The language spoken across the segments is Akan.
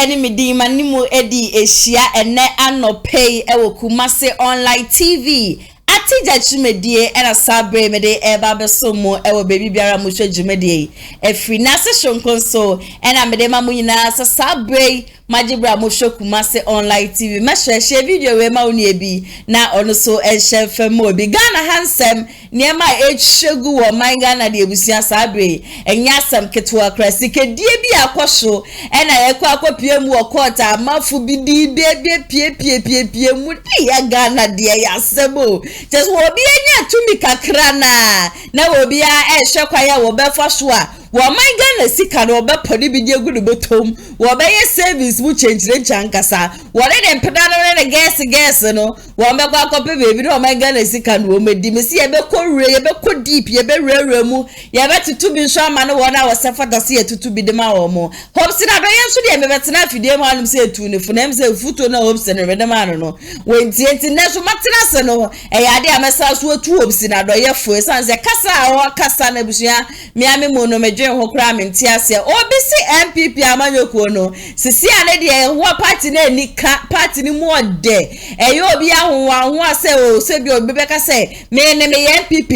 eni medima nimu edi eshia ene anope ewo Kumasi online TV atija jumedie ena sabre mede eba besomo ewo baby biara mushe jumedie efri na se shonkonso ena mede mamunyina sa sabre majibra mushe Kumasi online TV masheshe video we ma oni ebi na ono so ehye femo bi Ghana handsome niema echegu wo man Ghana de ebusia sabre enya asem ketwa krasi kedie bi akosho ena yekwa akopie mu okota amafu bi di pie mu ya Ghana de ya sebo just wo bi enya tumi kakra na wo bi a ehye kwaya wo befa so a wo man Ghana sika no be podi bi die gudu botom wo be ye service mu change chankasa wo de mpedano ne gas no wo be kwa kope baby no man Ghana sika no medi mesi ye be kowre ye be ko deep ye be rere mu ye be tutu bi nso ama no wo na wo sefata se ye tutu bi de ma wo mo hopsi na do ye nso de me betena fidie ma anum se etu ne funam se futo na hopsi ne de ma no wo enti ne so matena se no e ya de amesa so etu hopsi na do ye fo sanse kasa na busia mi ame mo no medwen ho kra menti ase obi si NPP amanyoko no sisi ane de ho party na nika party ni mu ode e yo obi ahwo ase o se bi obi beka se me ne me NPP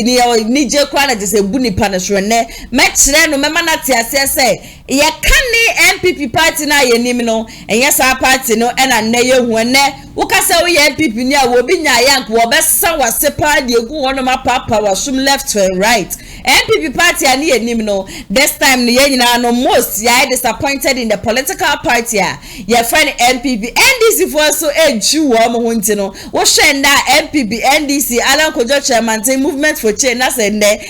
ni je kwa na se bu nipa na so ne me kire no me mana te ase se ye kan NPP party na ye nim no enye sa party no e na ne ye hu ne wo ka se wo ye NPP ni a wo bi nya yank wo be sa wase pa de egu wono ma papa wasum left and right NPP party ani ye nim no this time ni ye nyina no most ya disappointed in the political party ya friend NPP NDC for so eju wo mo hunti no wo hwenda NPP NDC Alan Kojo chairman movement for change na se ne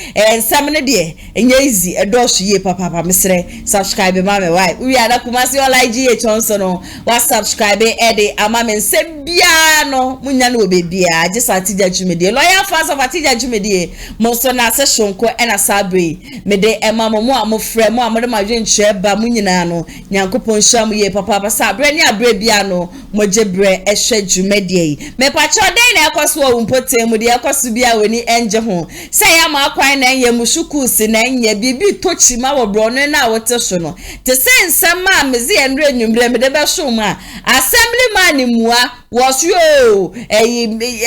samne de enye easy edosu ye papa misre subscribe ma me why we are Kumasi online GH onso no wa subscribe ede ama me se bia no munya no bebia je satija jumedie lawyer fans of atija jumedie mo so na se shonko ena sabre me de ema mo amofre mo amode ma dwenche ba munyina no nyankopon hwam ye papa sabre ni abre bia no mo jebre ehwe jumedie me pacho den na ekoso wo mpotem de ekoso bia weni enje ho se ya ma akwan na enye mushuku si na enye bibi tochi ma wo bro no na wote so no te se nsam ma mezi enre nwumre me de be so ma assemblyman mua was yo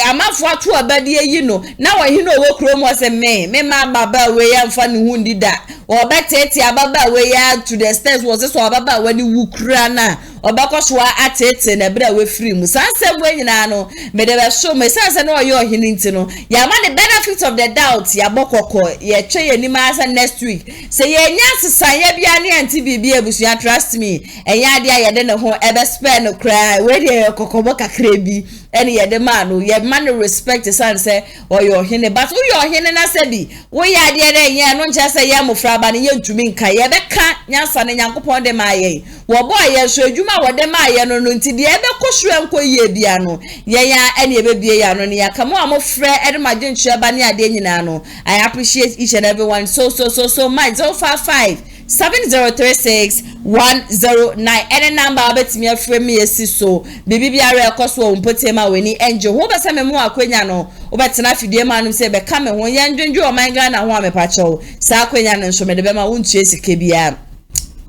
amafo ato abade yi no na wo hi no wo krom wo se me ma baba we ya mfa ne hundi da wo betete ababa we ya to the stairs was so ababa we ni wukura na obakosho atete na bra we free mu sansem we nyina no me de be so me sanse na oyo hini nti no ya ma the benefit of the doubt ya bokoko ye twe ye ni ma next week say ye nya sesa ye bia ne anti bibia ebusu trust me enya ade ya de ne ho ebe spare no cry we de kokobo kakra bi ene ye de man no ye man respect sanse oyo hini but oyo hini na sabi we ya de de ye no ncha say ye mofra ba ne ye ntumi nka ye be ka nyansa ne nyankopon de ma ye wo boy ye so adwuma wode ma ye no nti de ebe kosua nko ye bia no ye ya ene ebe bie ya no ne ya kamo amofre ede ma dwenche ba ne ade nyina no I appreciate each and everyone so much 055 7036 109 any number abetimi afre me yesi so bibi biara ekoso mpotema weni enjo ho bese me mu akwenya no obetena fidie ma no se be ka me ho ye ndwendwe o man Ghana ho amepacho sa akwenya no nso me de be ma wontu esike bia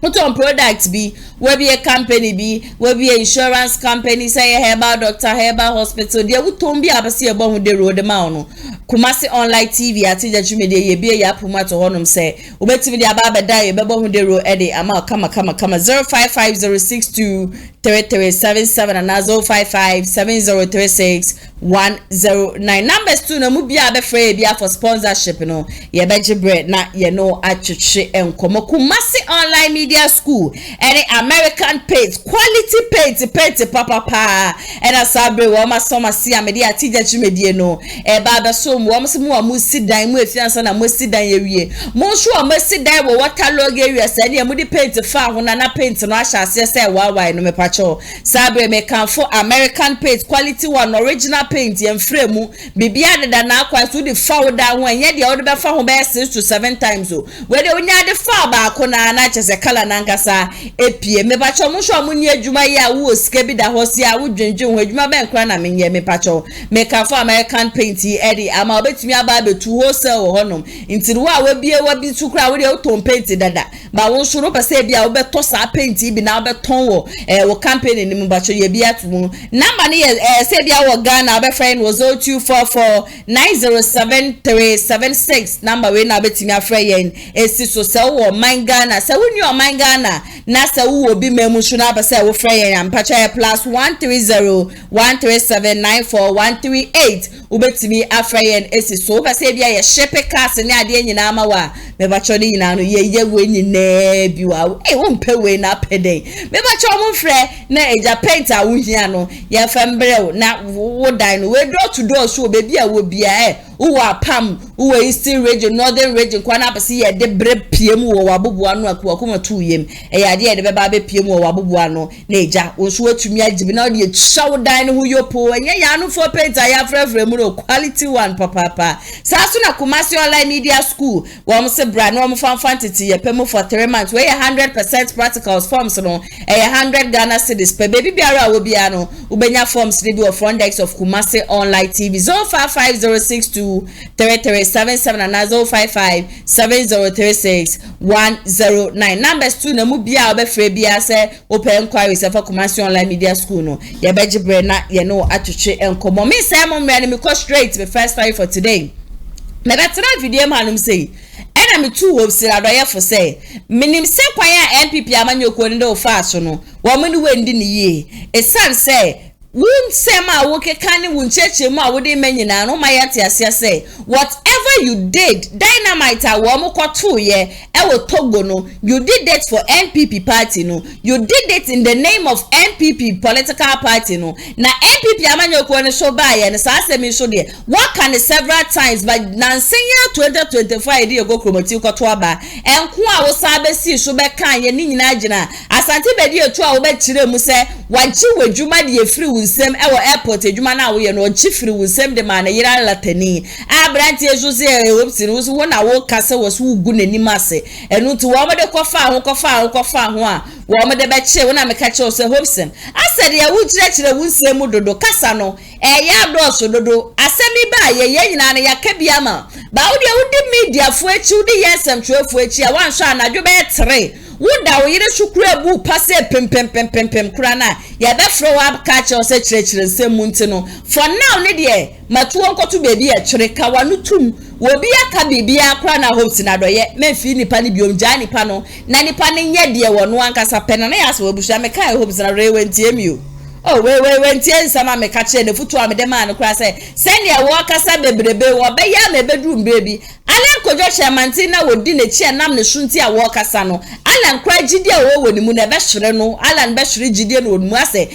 Muton products be, we be a company be, we be a insurance company, say a herbal doctor, herbal hospital, there would tombi abasi a bomb de road the mouno. Kumasi online TV, I teach you media, ye be a puma to honum say, Ubeti the ababa die, a babo de road eddy, ama, come, 055036377 and 0557036 numbers 2 no mubia be free be for sponsorship no ye beje bread na ye no achuche enkomo Kumasi online media school any American paint quality paint papa and asabre wo ma so ma si amede atija jumedie no e ba be so mo mo mu amusidan mu efiansa na musidan ye wie mo so amusidan wo waterlog area se ne mu di paint fa ho na paint no ahya ase se wa no me pacho sabre me kan for American paint quality one original paint ye frame bibia de na akwa so di fa da ho enye de wo de be fa ho be 6 to 7 times o we de onya de fa ba ko na chese kala kra nankasa epie me pacho mo hwo mo ni adwuma ye a wo sika bi da hosi a wo dwendwen ho adwuma ben kra na menye me pacho me ka for American paint edi ama obetumi aba betu wholesale wo honom ntiri wo a wabie wabi tu kra wo de oton paint dada ba wo nso no pese bia wo beto sa paint bi na wo beton wo wo campaign ni mu pacho ye bia tu number ni se bia wo Ghana be friend was 0244907376 number we na betimi afre yen esi so se wo man Ghana se wo ni o man Ghana na se wo obi memu so na ba se wo frɛ yen ampacha plus 13013794138 ubetimi afre yen esi so ba se bia ye shepe cars ne ade nyina ma wa me ba cho ni nyina no ye we nyina bi wa wo mpe we na pede me ba cho mo frɛ na eja painter wo hia no ye fembrɛ na wo dan no we door to door so be bia wo bia uwa pam uwa eastern region northern region kwa na pese ye de bre piem wo waboboa no akwa tu yem ya de de beba be piem wo waboboa no na eja wo so atumi agibi na de shaw dan no yopo enye ya no for painter ya frefre mu no quality one papa saso na Kumasi online media school wo mo se bra no mo fanfantity ye pem for 3 months we 100% practicals forms no 100 Ghana cedis per baby biara wo bia no ubenya forms ni bi of front desk of Kumasi online TV 055062 3377 and 0557036 numbers 2 na mu bia obefre bia se open inquiries for Kumasi online media school no ye bejibre na ye no atwetwe enkomo me say mo mre me go straight the first story for today me betra video manum say ena me two hopes adoye for say minim se kwan a NPP amanyoko ndi o fa so no wo mo ni wendi ni ye esan say wun sema woke kani wun cheche mu a wode manyina no mayate ase say whatever you did dynamite a wo mo koto ye ewo Togo no you did that for NPP party no you did it in the name of NPP political party no na NPP amanyoko ne so ba ye ne sa asemi so de what can several times but nansenya 2025 de go kromoti koto aba enko a wo sa be si so be kan ye ni nyina agina asante bediatu a wo be kire mu se wagye wadwuma de efiri nsem ewo airport adwuma na wo ye no chifiri nsem de ma na yira latani abranti esu se hopsi no so na wo kase wo so ugu nanim ase enu to wo de kofa ho a wo de be che wo na me ka che so hopsi asede ya wo kire wo nsem dodo kasa no ya do so dodo asemi ba ye nyina na ya ka bia ma ba wo de media fo echi wo de yesem twefo echi a wan so anadwo be 3 woda wo yire shukuru ebu pase pem krana ya be fro wa catch o se chire nsem nti no for now ne de matuo nkoto bebi e chire ka wanu tum obi aka bibia krana hopes na doye memfi nipa ni biom ja nipa no na nipa ne nye de wono ankasa pena na ya so obusha me kai hopes na rewe ntiemio oh we ntie nsama me ka che ne futu amede ma no kra se send ya wo kasa bebrebe wo be ya me bedrum baby ala nkojo chairman na wodi ne chi nam ne sunti a wo kasa no ala nkra gidi a wo woni mu na be hwere no ala be hwere gidi no mu ase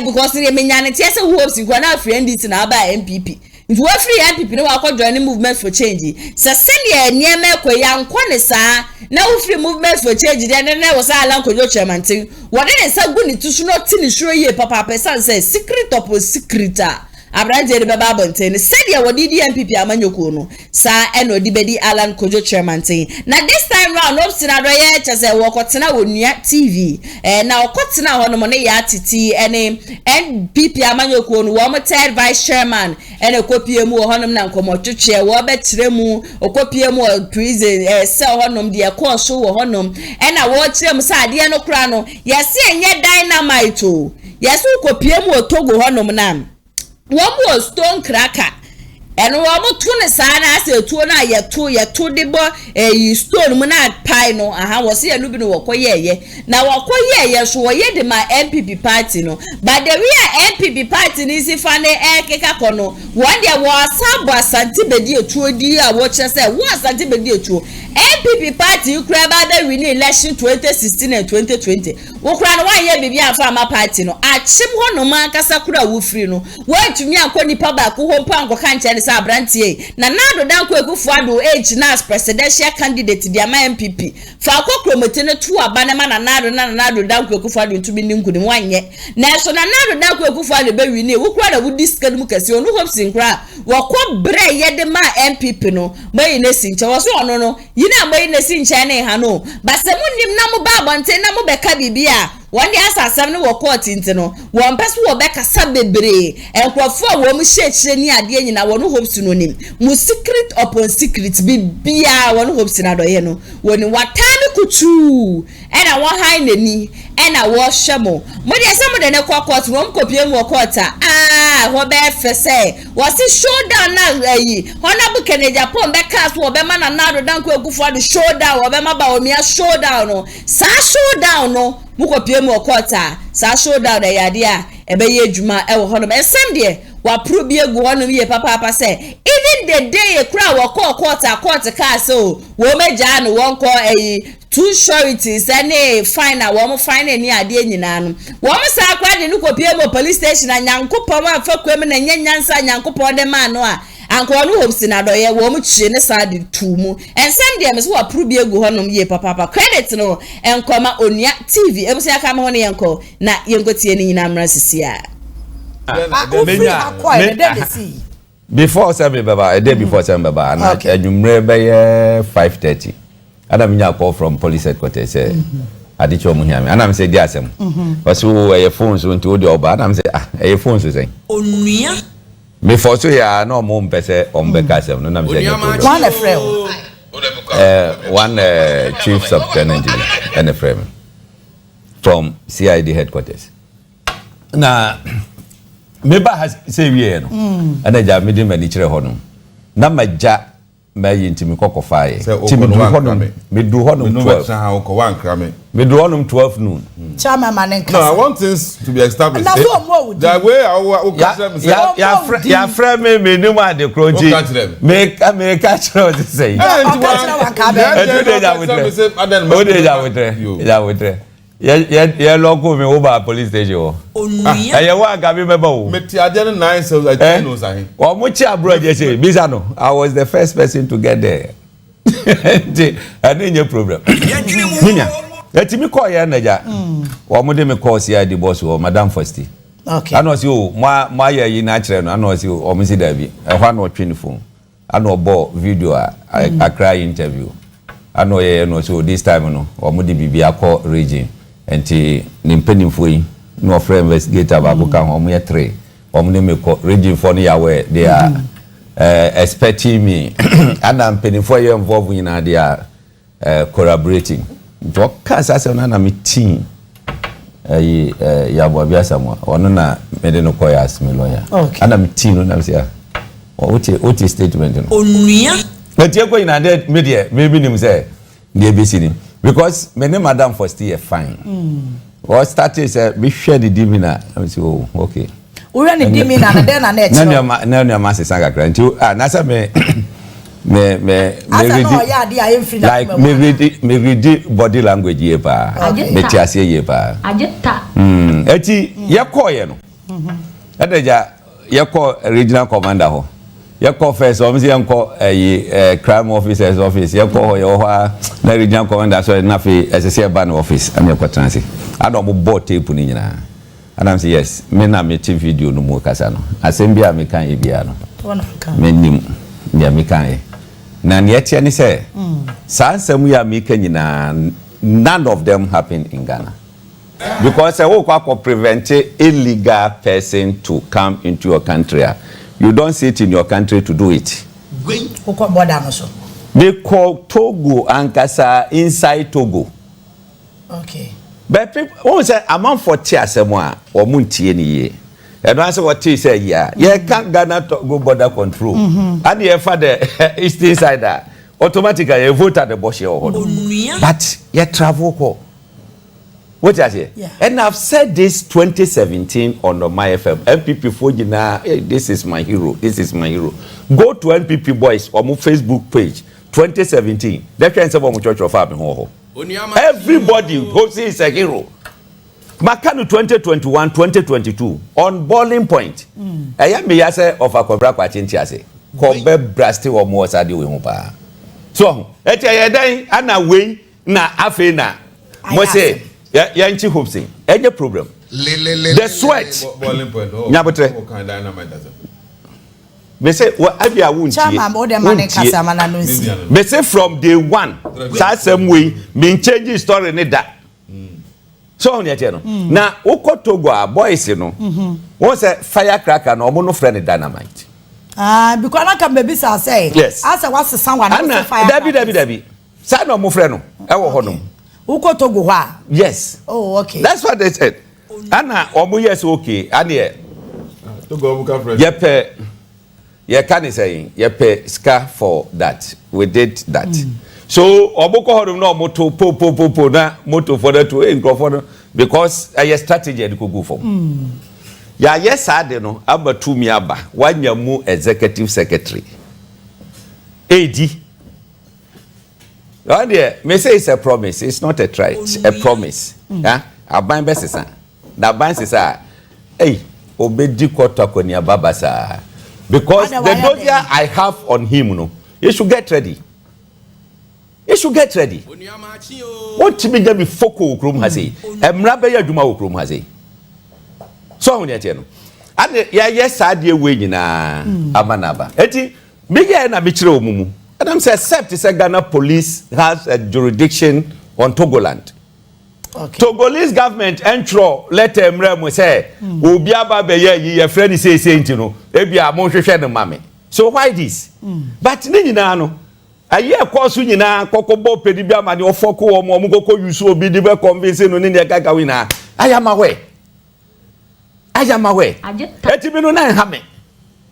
because ne menya ne tie se hopes nkwa na friend it na aba NPP if we free NPP no akọ join movement for change se senior niema ekoya nkọ ne saa na we free movement for change de ne wo sa ala nkojo chairman tin wo de ne sa gu ni tusu no ti ni suro ye papa person say secret of secreta abranje de baba bonten said ya wodi NPP amanyoko no sa eno di bedi Alan Kojo chairman tin na this time round opsina do ye chese wo kotena wonua TV na okotena ho no ne ya titi ene NPP amanyoko no wo mo third vice chairman ene kopie mu ho no na nkomotwetwe wo be kire mu okopie mu prison sell ho no de course wo ho no ena wo kire mu sa ade no kra no yesi enye dynamite o yesi kopie mu Togo ho no na wo stone cracker eno wo to ne saa na ase tuo na yeto de bo stone mu na pai no aha wo se anu bi no wokoyeye na wokoyeye so wo ye de ma NPP party no but the real NPP party ni si fa ne keka kono one day wo asabo asante bediatuo di a wo kire se wo asante bediatuo NPP party ukra ba da win election 2016 and 2020 wo kra no wa ye bibi afa ma party no achim ho no ma kasa kura wo free no wo atumi akoni pa ba ko ho pa nkoka nche ne sa abrantie na nado danko ekufu ado age nas presidential candidate dia ma MPP fa ko kromete ne tu aba ne ma na nado danko ekufu ado ntumi ni nkuni wanye na so na nado danko ekufu ado be win wo kra da wo discard mu kase onu hopes nkra wako bre yede ma NPP no boy na sinche wo so ono no yina boy na sinche ne ha no base munim na mo ba bonte na mo beka bibia wonde asasam no wo court ntino won pese wo beka sabebre enkrofo wo mu hyechire ni ade nyina wo no hopes no nim mu secret upon secret bibia wo no hopes na do ye no woni watani kutu ena wo han nani ena wo hwemo mo de asam de ne court wo mkopie mu court wo be fese wo si showdown na yi honorable Kennedy Japan beka so wo be ma na nado dan ko egufo de showdown wo be ma ba wo mia showdown no sa showdown no mukopie mu okota sa showdown da yade a ebe ye adwuma e wo hono ensem de wa pro bi egu hono ye papa say even the day e kra wo court car so wo meja no won ko two sureties any fine wo mo fine ni ade nyina no wo mo sa kwa de no kopie mu police station anyankopon ma fa kwem na nyanyansa anyankopon de ma no a anko no hopes na do ye wo mu chie ne sa de tumu ensem de me so wa pro bi egu hono ye papa credit no enkoma onua TV ebusi aka me hono yenko na yenkotie ni nyina mra sisia before 7 baba a day before 7 baba and adwumre be 5:30 Adam nya call from police headquarters say adicho mu hiame anam say di asem waso e phone so nti odi oba anam say e phone so say onua me for so ya no mo mpese ombeka asem no nam say one friend one chief subtenant and a friend from CID headquarters na meba has say we no ana ja me di mani kire ho no na maja mayi ntimi kokofae timi du ho me du ho no 12 me du ho no 12 noon chama manen no I want things to be established the way ya friend me no ma de kroji me catch them say ya local me over police station ya wa ga me meba o me ti ade 9 so I don't know say o mo chi abro je say bisa no I was the first person to get there and no problem ninya etimi call ya naja o mo de me call sia the boss o madam Fosti okay ano si o ma ya yi na kire no ano si o mo si da bi e hwa no twin phone ano bo video a cry interview ano ye no so this time no o mo de bibia call region enti ni mpanimfo yi no friend investigator ba ko kan ho 3 o mo me ko region for no ya we they are expecting me and I'm mpanimfo you involved in they are collaborating to kasa se na me team ya bo bia samwa ono na me de no koya asmi lawyer and I'm team no na me say what statement no onua but you go in and media maybe nim say the ABC because my name Madam Fosti fine. What started say we share the dimina. I say oh okay. We run the dimina and then net. No no mass sanga grant you na say me like me read body language here pa. Me tiase here pa. Ajeta. Eti ye call ye no. Edeja ye call regional commander ho. You call first, obviously, you call a crime officer's office. You call your na regional commander, so enough as a ban office. I'm your transit. I don't board tape punina. And I'm say yes, me na me TV video no more kasano. Asembia me kan ibiano. Me nim ya me kan. Na nyeti ani say. Sansem we are making none of them happen in Ghana. Because I will prevent illegal person to come into your country. You don't sit in your country to do it. They call Togo and Kasa inside Togo. Okay. But people won't say amount for tea someone or munti any year. And answer what tea say, yeah. Yeah, can't Ghana go border control. And your father is inside that. Automatically you vote at the bush or but you travel ko. What I say? Yeah. And I've said this 2017 on the My FM. NPP for hey, this is my hero. This is my hero. Go to NPP Boys on my Facebook page. 2017. That can say about church of Abin. Everybody who is a hero. Makanu 2021, 2022 on Boiling Point. I am me yase of a cobra kwachinti ase. Kobe brasti or more sadi we humpa. So, eti ayedai ana we na afe na. Mo say yanchi hopsing. Any problem? The sweat. Boiling Point. Nyabotre. What kind of dynamite does it? me say what abia wuntie chama o de mane kasa mana no si me say from day one sa same way me change story ne da so on yet no na Togo a boys no won say firecracker no omo no friend dynamite because na can baby say yes as was someone no fire Dabi say no mo friend no e wo honom Togo ha yes oh okay that's what they said ana omo yes okay ane Togo buka friend ye can say ye pay ska for that we did that so oboko hodum no moto po na moto for that to incrofo because a strategy dey go for ya yes ade no abatu mi aba wanya mu executive secretary AD and there me say it's a promise, it's not a try, it's a promise. Yeah, aban be sesa na ban sesa hey obedi kotoko ni ababa sa because the dossier I have on him no you should get ready. You should get ready. What to be there before Krum has a Mrabe Duma Krum has a so on yet. And yes, I dear way na Amanaba. Eti, Miguel na Michiro Mumu. And I'm saying, except it's a Ghana police has a jurisdiction on Togoland. Okay. Togolese government entro let Mremo say, Ubiaba Beye, your friend is saying, you know, maybe I'm more mammy. So why this? But Ninano. Aye course nyina kokobo pedibia ma ne ofoko wo mo mugoko yusu obi di be convince no ne ne kaka wina I am aware eti bi no na ha me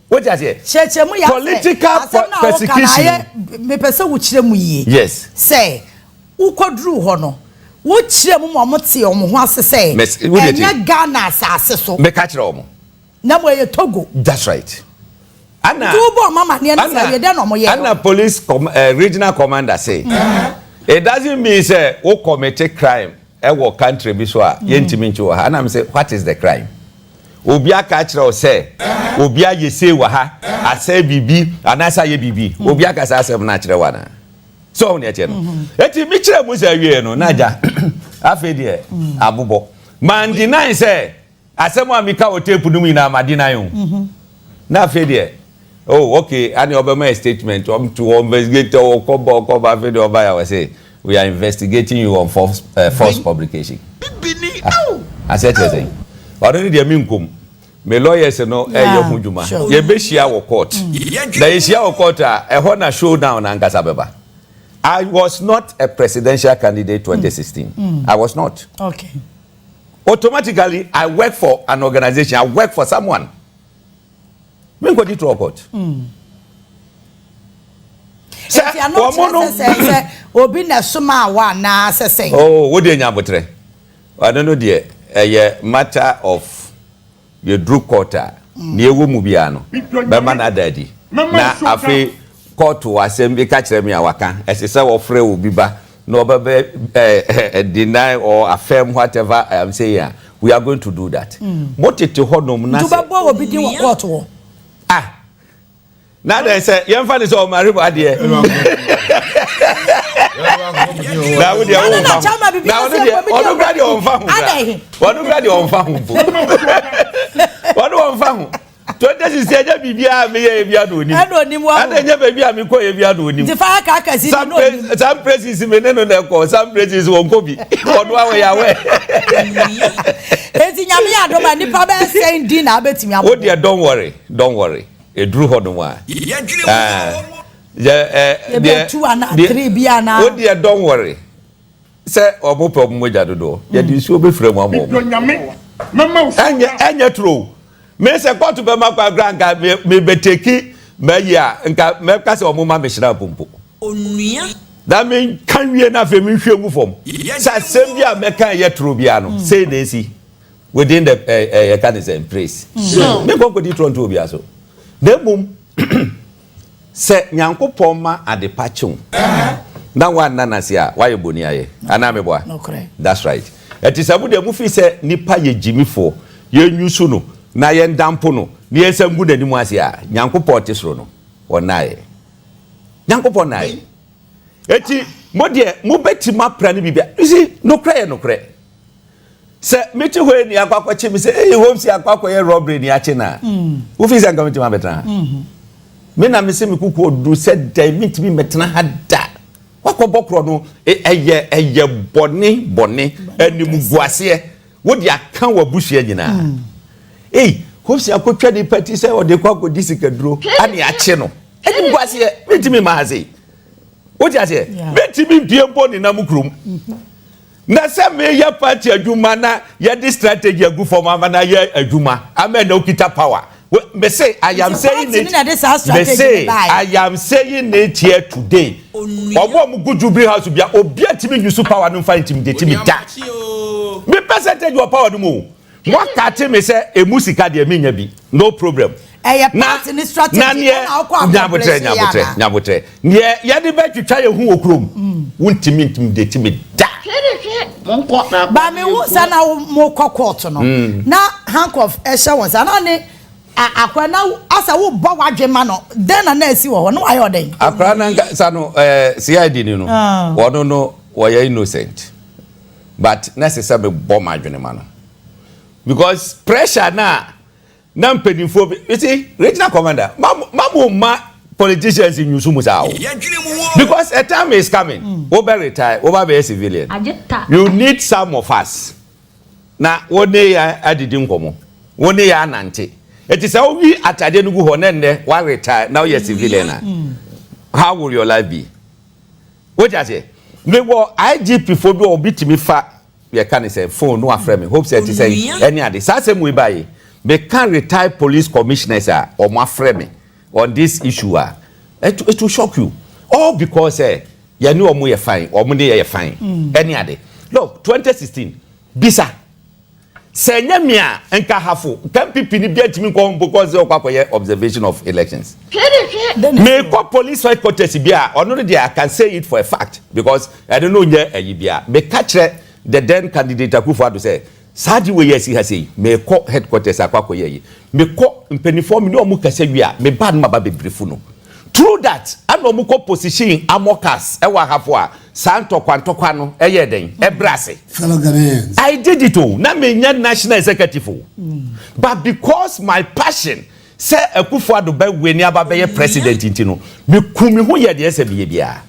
what you say chechemu ya political persecution me pese wo kiremu yie yes say ukodru ho no wo kiremu mo te o mo ho ase say enya Ghana asase so me ka kire o mo na mo ye Togo that's right Anna police regional commander say it doesn't mean say who commit a crime e wo country bi so a yentimi nchi wo ha and I'm say what is the crime obi aka kire o say obi ayese wa ha ase bibi anasa ye bibi obi aka say asem na kire wa na so on ye no eti mi kire mu say wie no naja afi de abubo man deny say asem amika o tape nu mi na ma deny o na afi de oh, okay. And you my statement to investigate or cover video by I say we are investigating you on false publication. I said to say, already the minkum. My lawyers no hujuma. Ye be share our court. There is your court a honor showdown and Gasabeba. I was not a presidential candidate 2016. I was not. Okay. Automatically, I work for an organization. I work for someone. Men go to court. Say obi na suma wa na say. Oh, what dey nyabotre? I don't know there. Matter of your drew quarter. Ni ewo mu bia no. Be ma na daddy. Na afi court wa asem bi ka kire me awaka. Esese wo frɛ obi ba. No be deny or affirm whatever I am saying. We are going to do that. What it to hodom na. Do ba bo obi di wo court wo. Now they say, young fan is all my river idea. Now with your own family. Now, what do you on family? What do you on family? What do you on family? 20 is said, Bibia, me, Biaduni. I don't know. And then, baby, I'm going to Biaduni. The fire carcass is some places in the call, some places won't go be. What do I wear? Saying dinner, bet me. Oh, dear, don't worry. A drew hodoma. Two and 3 biana. Oh dear, don't worry. Say or more problem with that door. Yet you should be free one more. And you're true. May say go to Bamaka Granga may be taking Maya and Mercas or Mama Mishra Pumpo. That mean can we enough a mutual form? Same year Mecca yet Rubiano. Say they see within the Canadian place. Maybe go to Toronto Biaso. The boom say Nyankopon ma adepachum. Na one nanasia why bonia ye aname boa. That's right. It is abu de mufi say nipa ye jimi fo ye nyusu no na ye ndampo no ne ye samgu na nimu asia Nyankopon tesro no onaye. Nyankopon naye. Eti modie mo betima pra ne bibia. You see no cry. Say meti ho ni akwakwache mi say home si akwakwa ye robbery ni ache na. Wo fi say ngam ti ma betra. me na me se me kuku odu said da mitimi metena hada wakobokro no eye bone animu guase wo dia kan wabusua nyina hosi akotwa di party say o de kwa disikaduro ani ache no animu guase mitimi mahaze wo dia se mitimi biempo ni na mukrum na se me ya party adwuma na ya di strategy agu for mama na ya adwuma amen na okita power. Me say I am saying it. Me say I am saying it here today. Omo mu gujubri house bia obi atimi use power no fa intimidate me da. Me percentage of power no mo. What kate me say emusika de me nya bi. No problem. Na strategy na nyabotre. Ye de be twitwa ye hu okrom. Wuntimi intimidate me da. Ba me wo sana mo court no. Na handcuff e hye won sana ne akwana asa wo bo wadwema no den na esi wo no ayo den akra na sano CID ni no wono no we innocent but necessary bo madwema no because pressure na mpedinfo you see regional commander ma politicians in Yusumu sao because a time is coming over retire over be civilian you need some of us na woni ya adidi nkomo woni ya anante. It is how we at Adenugu Honende, one retire, now you're civilian. How will your life be? What I say? Me were IGP for do beat me fat. We can't say phone, no frame. Hope said to say any other. Same we buy. They can't retire police commissioners or my frame on this issue. It will shock you. All because you know more fine or money you're fine. Any other. Look, 2016, Bisa. Senya mia enka hafo kan pipi ni bia timi ko because of observation of elections me ko police headquarters bia ono I can say it for a fact because I don't know nya ayi bia me catch the then candidate Akufo-Addo say sadi we yes he say me ko headquarters akwakoye yi me ko mpenifo mi no mu kase wi me bad ma ba bebrifu no through that and no mu ko position amokas e wa hafo a santo kwantokwa no eye den e brase fellow Ghanaians I did it all na me nya national executive but because my passion say Akufo-Addo be we ni aba be president intino me kumi ho ye de ese bia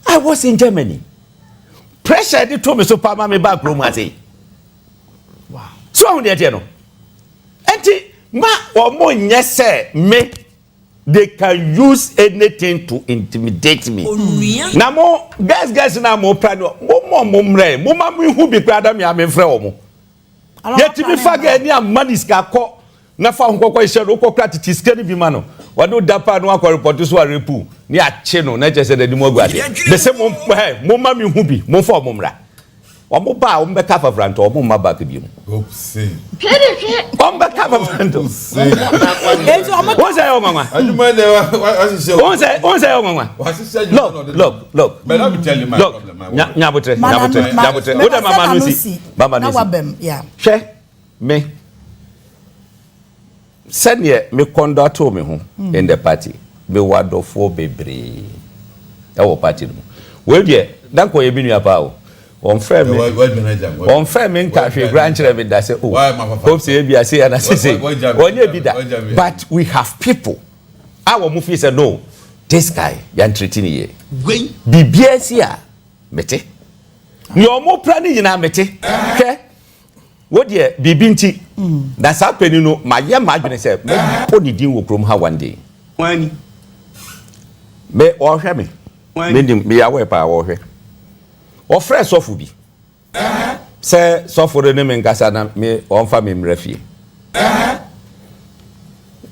I was in Germany pressure dey to me so pa ma me back room ase wow so how dey no enti ma omo nye say me they can use anything to intimidate me. Na mo guys na mo prado mo mre mo ma mu hu bi prada me amfre wo mo. Yeti mi faga ni amani ska ko na fa nkokọ ise ro ko kratiti skeni bi ma no. Wa do dapa no akọ report so arepu ni ache no na che se de mo aguade. De se mo ma mi hu bi mo fa mo mra. Omo ba o mbeka fafranto omo ma ba ka bi mu. Opsi. O mbeka fafranto. Ejo omo o say o mama. Aduma de wa o say o mama. Look. But let me tell you my problem. Nyabotre. O da mama no si. Mama no si. Yeah. Hwe me. Senior me conduct me ho in the party. Me wadofo bebre. E wo party no. We dey dan ko ye bi nua pa o. On frame me cafe grandchildren with that say hope say be say and say but we have people our movie say no this guy you entreating here bibia sia mete ni omo plan ni na mete hwe wo de bibinti that's happening no my adwene say me poni din wo krom ha one day wani me o hwe me me ya we pa wo hwe o fresh sofu bi say sofu re ne menkasa na me on fa me mrafie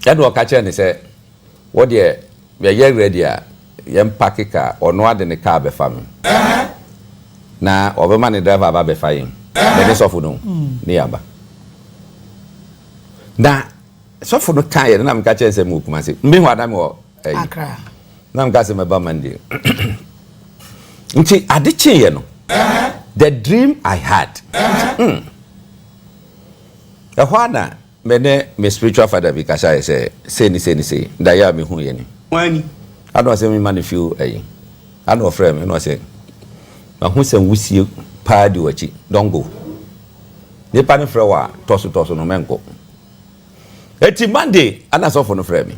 and o ka che ne say wo de we ye ready a yem pakika ono ade ne car be fa me na o be man driver ba be fa yin be ne sofu no ne yaba na sofu no kan ye na me ka che se mu Kumasi mbi ho adam wo Accra na me ka se me ba mande nti ade cheye no the dream I had the hwana me spiritual father bi kasha say ni da ya me hu ye ni wani I don't say me man feel I know friend me no say ma hu sem wusie pa di wachi don't go ne pa ne frɛ wa toso no menko eti Monday ana so for no frɛ me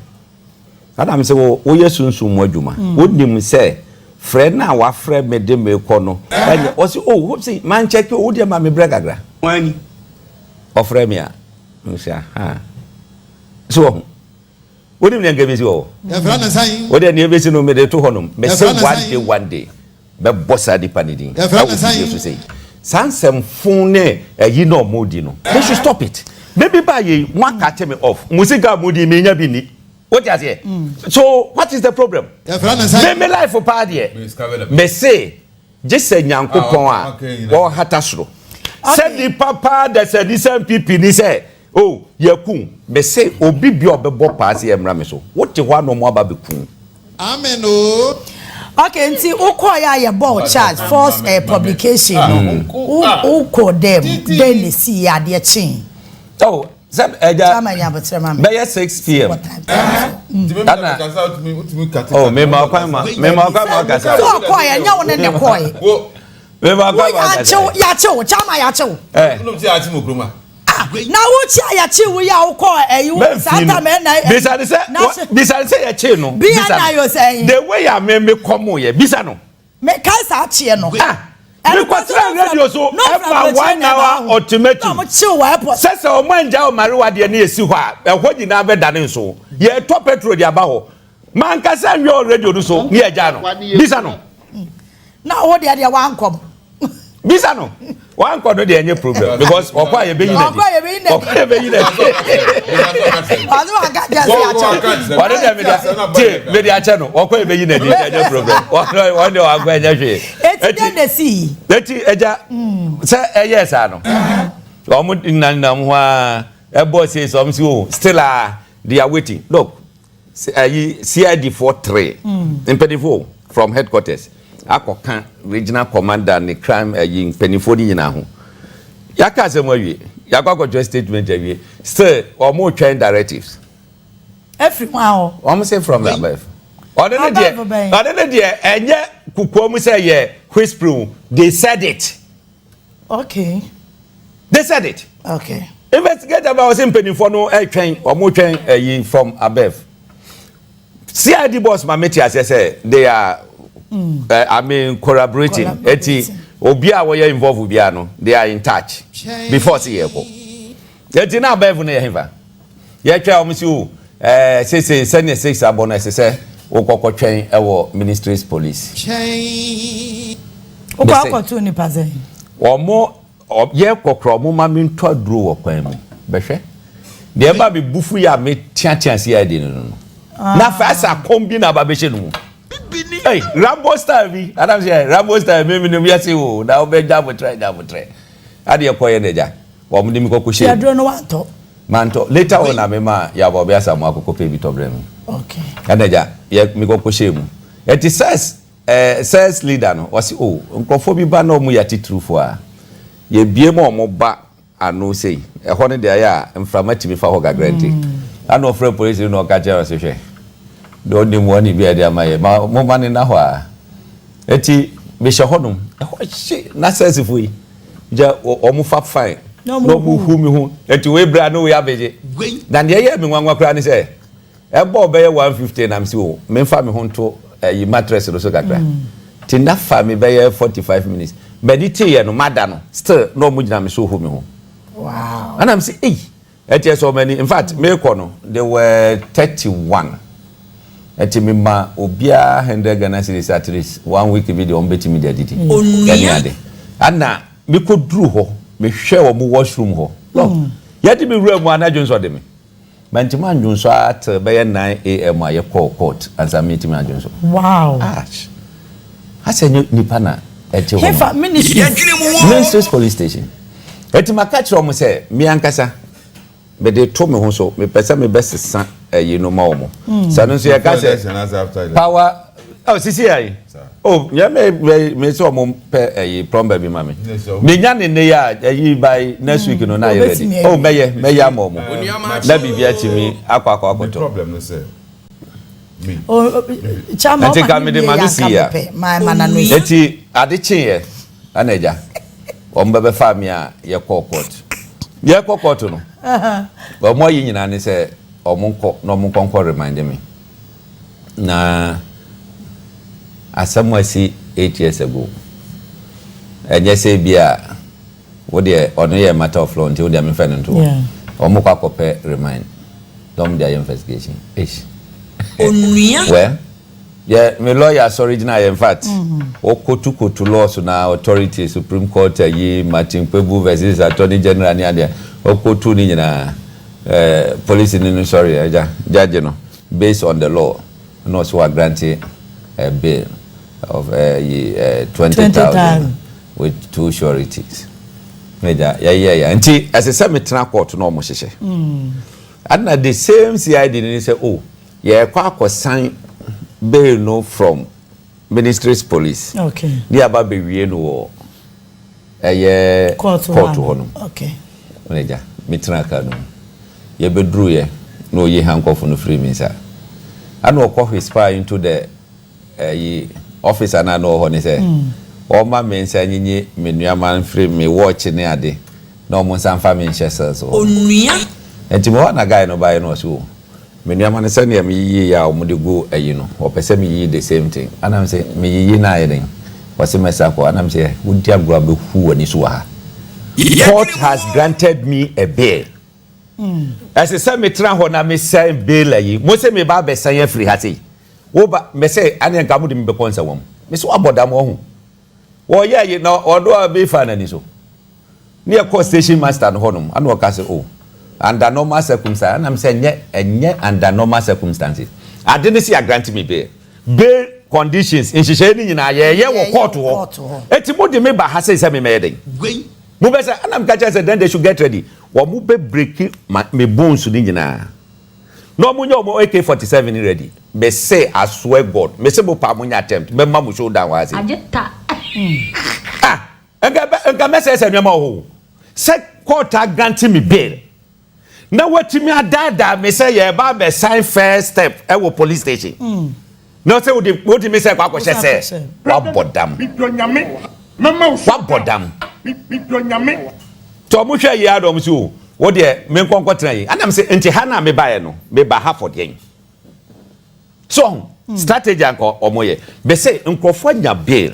Adam say wo yesunsun mo adwuma wonim say friend na wa friend me de me ko no enye o say oh hope say man check wo de ma me break agra wani o friend me a say ha so wonim ne ngabe si wo ya fra na san wo de ne be si no me de to honom me say one day be bossa di panidin ya fra na san say sansem fun ne yi no modi no they should stop it maybe by ye one catch me off musika modi me nya bi ni what you say so what is the problem ya fra na san me life for pa de me say just say nyankopon a wo hatasro say the papa that said this NPP ni say oh yakun me say obi bi obebo pass ye mra me so what you want no mo aba be kun amen o okay nti ukoya ye ball charge force publication no uko them then see ya de chin oh some eja be 6 p.m. Oh me ma kasa so ukoya nya won ne koy me ma ya chew chama ya chew no ti ati mo kroma na wo chi ya chew ya ukoy you sata me na bisa say ya chew no the way ya me come here bisa no me kai sa che no because radio so ever 1 hour ultimatum no mo chill wa airport sese o manja o marewa de na esi ho a ehwo nyina be dane so ye to petrol de aba ho man kasa nwe radio no so ni eja no bisa no na wo de wa ankom bisa no wa ankom no de enye problem because okwa ye be yin na azu aga just ya cho wa de me de acha no okwa ye be yin na de enye problem wa de wa gwa enye hwe eti eja say yes ano omo nanam ho a ebo say some say still they are waiting look CID 43 impedifo from headquarters akokan regional commander ni crime impedifo ni nyina ho yaka asem awie yakwa just statement awie still omo train directives everyone omo say from the above Odene de enye kukuomu say ye whispering they said it okay they said it okay investigate about simpany for no twen omo twen from above CID boss mameti as say they are I mean collaborating eti obi a we involved bia no they are in touch before see ye ko eti na above no ye heva ye twa omo si o say senior 6 abonese say okoko twen ewo ministries police okoko to ni paze omo ye kokro mo ma mi ntwa duro wo kwan mu behwe de ba be bufu ya me tiantianse ya de no na fasa kombi na ba behwe no hey Rambo star bi adam say Rambo star me no ya say o na obeja bo try ade ye koye neja wo mo de mi kokko ya duro no wanto manto later on na me ma ya bo be asamu akoko pe bi problem okay anaja ye mi kokko shemu it says leader no wasi oh nkofo bi ba na omu ya titrufo a ye bie mo omo ba anu sei ehwo ne de ya mframa timi fa ho gagrante ana ofre police no ka jara se hwe do ni mo ni bia de amaye mo mane na ho a eti me hye hodum ehwo hye na sesifo yi ja omo fa fine no mu hu mi hu eti we bra no we abeje dan de ye mi nwanwa kra ni se ebo be 150 na msi o me fa mi ho nto yi mattress ro so kakra ti na fa mi be 45 minutes medite ye no mada no still no mu gina me so hu mi ho wow and I'm say eh eti so many in fact me ko no they were 31 eti me ma obia 100 Ghana cedis at least 1 week video on beti media didi any ade ana me ko duru ho me hwe wo mu washroom ho no yedi me wura mu anajo nso de me mantima anjunso at be 9 am aye call court as a meeting anjunso wow ase nipa na eti ho hefa ministries police station eti makachi omo se mi ankasa be de to me ho so me pesa me best san you know ma omo sanu so ya ka se power oh sisi ai oh ya me so omo pe plumber bi ma me nya ne ya by next week no na you ready oh me ya ma omo na bibia timi akwa problem no say me chama ati ka me de manisi ya eti adechi ye anaja omba be famia ye court no omo yi nyina ne se omo nko no omo nko remind me na asamwasi 8 years ago enye say bia wo de ono ye matter of law until they me friend nto omo kwa kope remind dom their investigation onua well yeah me lawyers original in fact kotu law so na authority Supreme Court yi Martin Pebu versus Attorney General ni ade kotu ni nyina police ni sorry judge no based on the law no so granted a bail of 20,000 with 2 sureties. Meja yeah. Nti as a semi-trans court no mo hyehyɛ. And at the same CID ni say oh yeah kwa sign bail no from Ministry's police. Okay. Ni aba be wie no court ho no. Okay. Meja metra ka no. Ye bedru ye no ye handcuff no free me sir. And no call his spy into the officer na no ho ni say o ma me nsa nyinyi menuaman free me watch ni ade na o mo nsa fa me nhyɛ so onua enti mo na guy no buy no so menuaman say na me yi ya o mo de go ayi no o pese me yi the same thing anam say me yi na yeden o se mesa ko anam say wudi agro be hu ani so ha court has granted me a bail as a say me tran ho na me say bail ayi mo say me ba be say free ha say wo ba me say ane nka mo de me be konsa wom me so abodam ho oh yeah you know odo be fan ani so near court station master no honum and work say oh under normal circumstances and I'm saying enye under normal circumstances I didn't see a grant me bail conditions in sheshe ni nyina ye wo court ho eti mo de me ba ha say me meden mo be say and I'm catch say then they should get ready wo mo be break me bones ni nyina no mo nya mo AK47 ready me say I swear God me say mo pa mo nya attempt me ma mo show down wa say ajeta enga message enwema ho say court grant me bail na watimi adada me say ye ba be sign first step e wo police station no say what me say kwa kwhye say wa bodam to mo hwe ye adom so wo de me nkonko tran yi anam say enti ha na me ba ye no me ba ha for den so strategy anko omoye be say nkrofo nya bail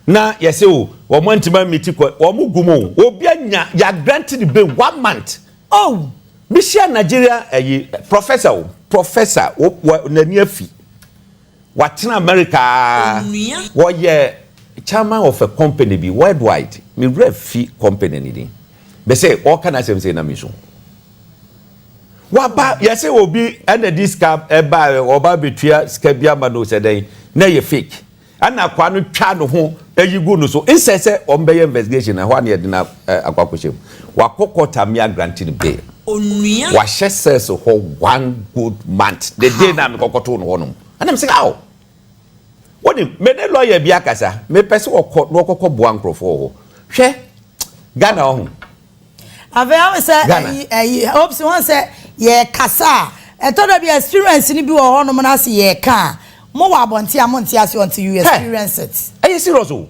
na yese o wo mantima miti ko wo mugumo obi anya ya granted bail 1 month oh bishia Nigeria professor nani afi watena America wo ye chairman of a company be worldwide me refi company ni din be say all can say na me so waba yese obi na discap eba oba betua skabia ma no se den na ye fake ana kwa no twa no ho ayigu no so insese ombeye investigation na ho na ye na akwakohyem wakokota me granting bail onua wa hye so ho 1 good month the day na me kokoto no honom ana me say aw woni me ne lawyer bi akasa me pese wokọ no kokọ boa nkrofo ho hwe Ghana ho ave am say hopes one say ye kasa etodo bi experience ni bi wo honom na say ye ka mo wa abonti amonti ase until you experience it are you serious o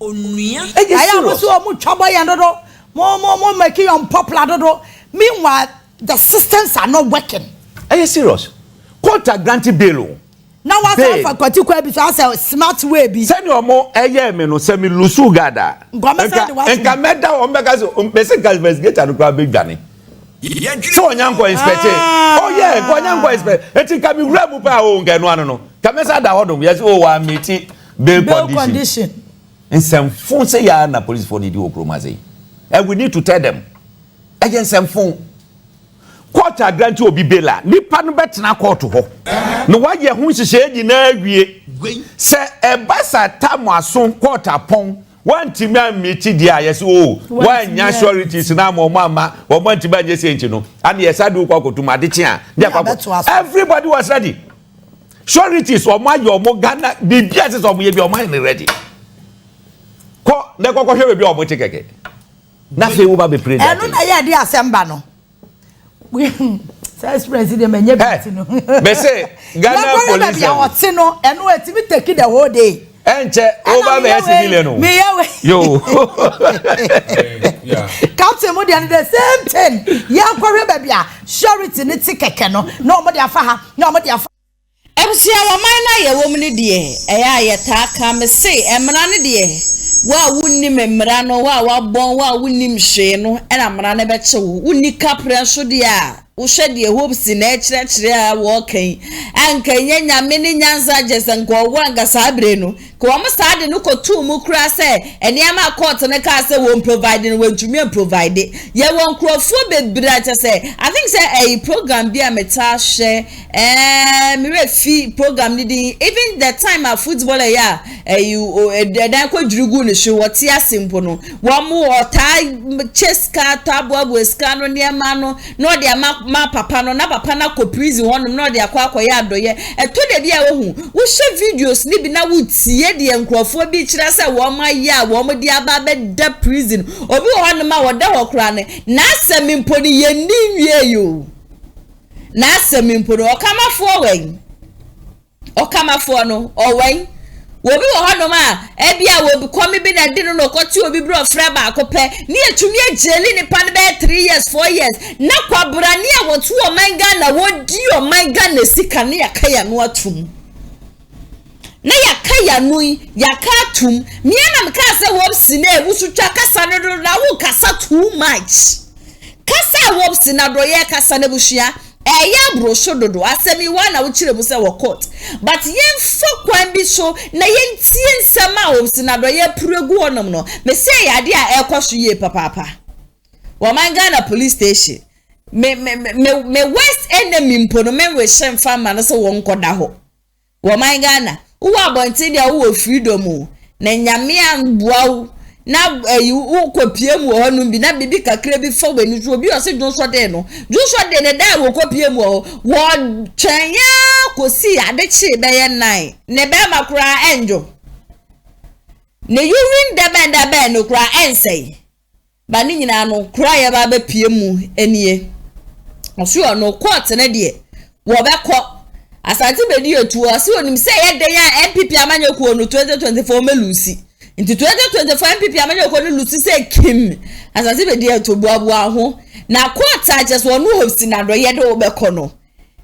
onua I am so mo twabo yan dodo mo make you unpopular dodo meanwhile the systems are not working are you serious court grant bail now what for kwatiku bi so say smart way bi send your mo eye me no say me lusu gada enka meda o mbeka so mpese investigator no kwa be dwane so onyanko inspect oh yeah onyanko inspect eti ka mi wura mu pa o ngenu anu no ka mesa da hodom yes o wa meet bail condition nsem fun say ya na police for need okroma say and we need to tell them again nsem fun court grant obi bail nipa no betena court ho no wa ye hu hihye nyina awie se ebasa tamaso court apon wantimi amiti dia yes o wanya sureties na mama o wantimi anye senchi no and yes adu kwa kotum adeche a dia kwa everybody was ready sureties o ma yo mo Ghana bibia se so mo ye bi o ma ni ready ko ne kokko hwe bi o mo tikeke na fe wo ba be pray enu na ye dia asemba no Vice President menye biti no me say Ghana police ya wote no enu etimi take the whole day enche over the civilian no me yo Yeah. Captain mo dey the same thing ya kwahwe ba bia surety ni tikeke no no mo dey afa ha no mo dey afa Abusia wa mai na ye wo mni de eya ye ta ka me se emra ne de wa wunni memra no wa bon wa wunni mhwe no e na mra ne be che wo wunni kapre so de a wo hwe de hopes na kire a wo kan anka nyanya me ne nyanza jesen ko wo angasa abre no ko mo saade no ko tu mu kura se ene ama court ne ka se wo provide no wantumi provide ye won krofo bebira che se I think say a program bi a meta hwe me refi program ni din even the time a footballer ya you dan ko jurugu ne hwe wo ti asimpo no wo mo ota cheska tabo eska no ne ma no no de ma papa no na papa na ko prison wonum no de akwa ya adoye eto de bi a wo hu wo hwe videos ni bi na wo tie de enkrofo bi kira se wo ma ya wo mo de aba be da prison obi wo hanu ma wo da ho kra ne na asemimpo ni ye ni wie yo na asemimpo no okamafo no owen wobi wo hanu ma e bia wo bi komi bi na di no ko ti obi bro fra ba akopɛ ni atumi ageli ni pa be 3 years 4 years na kwabra ni a wo tu o manga na wo di o manga na sika ne yakaya no atum na yakaya no yakatum miana mka se wo sine wusutwa kasa no na wo kasa too much kasa wo sina do ye kasa na bushia eya brosho dodo asemi wa na wo kire mu se wo court but yen fokwan bi so na yen tie nsema wo sina do ye pregu onom no me se ya de a ekoso ye papa wo manga na police station me west enemy mpono me we shem fama no se wo nkoda ho wo manga na wo abonti dia wo freedom na nyame anboa na wo kopie mu ho no bi na bibi kakra bi fa wani so obi o se dwonso de no dwonso de ne da wo kopie mu ho wo twenya kosi adechi be ye nine ne be makura enjo ne yurin de be no kura ensei ba ni nyina no kura ye ba be pie mu enie osu no court ne de wo be ko asante bediatuo asi onim se ye den ya NPP amanyokuo no 2024 melusi nti 2024 NPP amanyokuo no lusi se kim asante bediatuo buabua ho na court ajes wonu hopsi na do ye de obekọ no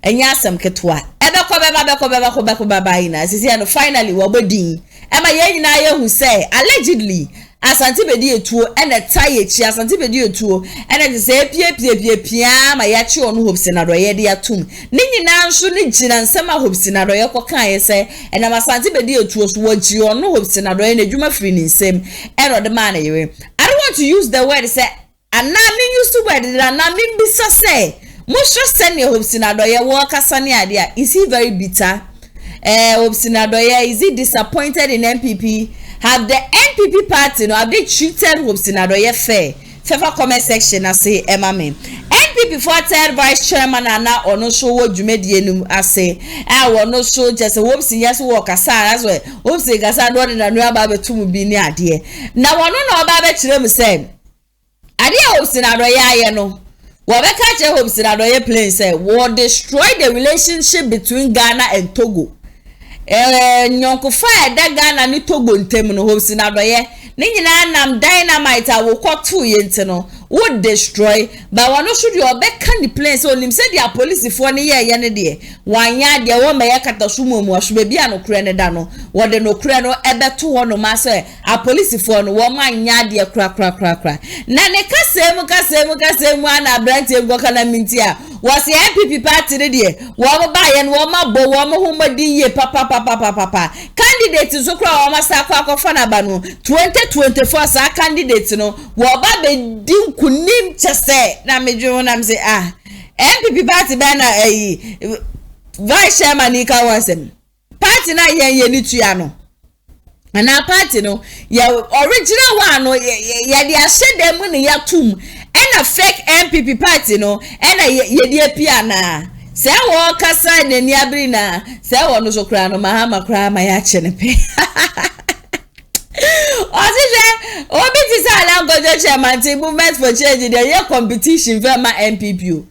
enya asem ketwa ebekọ baba ina sisi no finally wo bodin ema ye nyina ye hu se allegedly asante bediatuo ene taye chi asante bediatuo ene de se pie ma ya chi onu hopsi na do ye de atum ni nyina nso ni gina nsema hopsi na do ye kokan ye se ene asante bediatuo so wagi onu hopsi na do ye na dwuma free ni nsem ene de man ye I don't want to use the word say anami use the word anami bisa say most send your hopsi na do ye wo kasa ne ade a is he very bitter hopsi na do ye is he disappointed in NPP have the NPP party no have they treated hopes in adoye fair comment section ase emame NPP for third vice chairman ana ono so wo dwumedie num ase wono so just hopes yes wo kasa as well hopes kasa do na no aba betum bi ni ade na wono na oba be kire mu say ade hopes in adoye aye no wo be ka che hopes in adoye plain say wo destroy the relationship between Ghana and Togo nyonkofa eda Ghana ni Togo ntem no hopsi na doye ni nyina nam dynamite a wo kwoto ye ntino wo destroy ba wono should you obeka ni place onim se dia police fo ne ye ne de wanya de wo me yakata sumo mu aso bia no kure ne da no wo de no kure no ebeto ho no ma se a police fo no wo manya de kra na ne kasemu ana branche ngoka na minti a was NPP party de wo ba ye no wo ma bo wo mo humadi ye papa candidate so kra wo ma sa kwa na ba no 2024 sa candidate no wo ba be din kunim chese na medwo na mse NPP party ba na vice chairman ni ka wansem party na ye ni tua no na party no ya original one no ya de ahye dem ne ya tum ena fake NPP party no ena ye de pia na se wo kasa ne ni abiri na se wo no so kra no mahama kra ma ya che ne pe Osije obi ti sa la ngojo chairman ti movement for change there ye competition vema NPP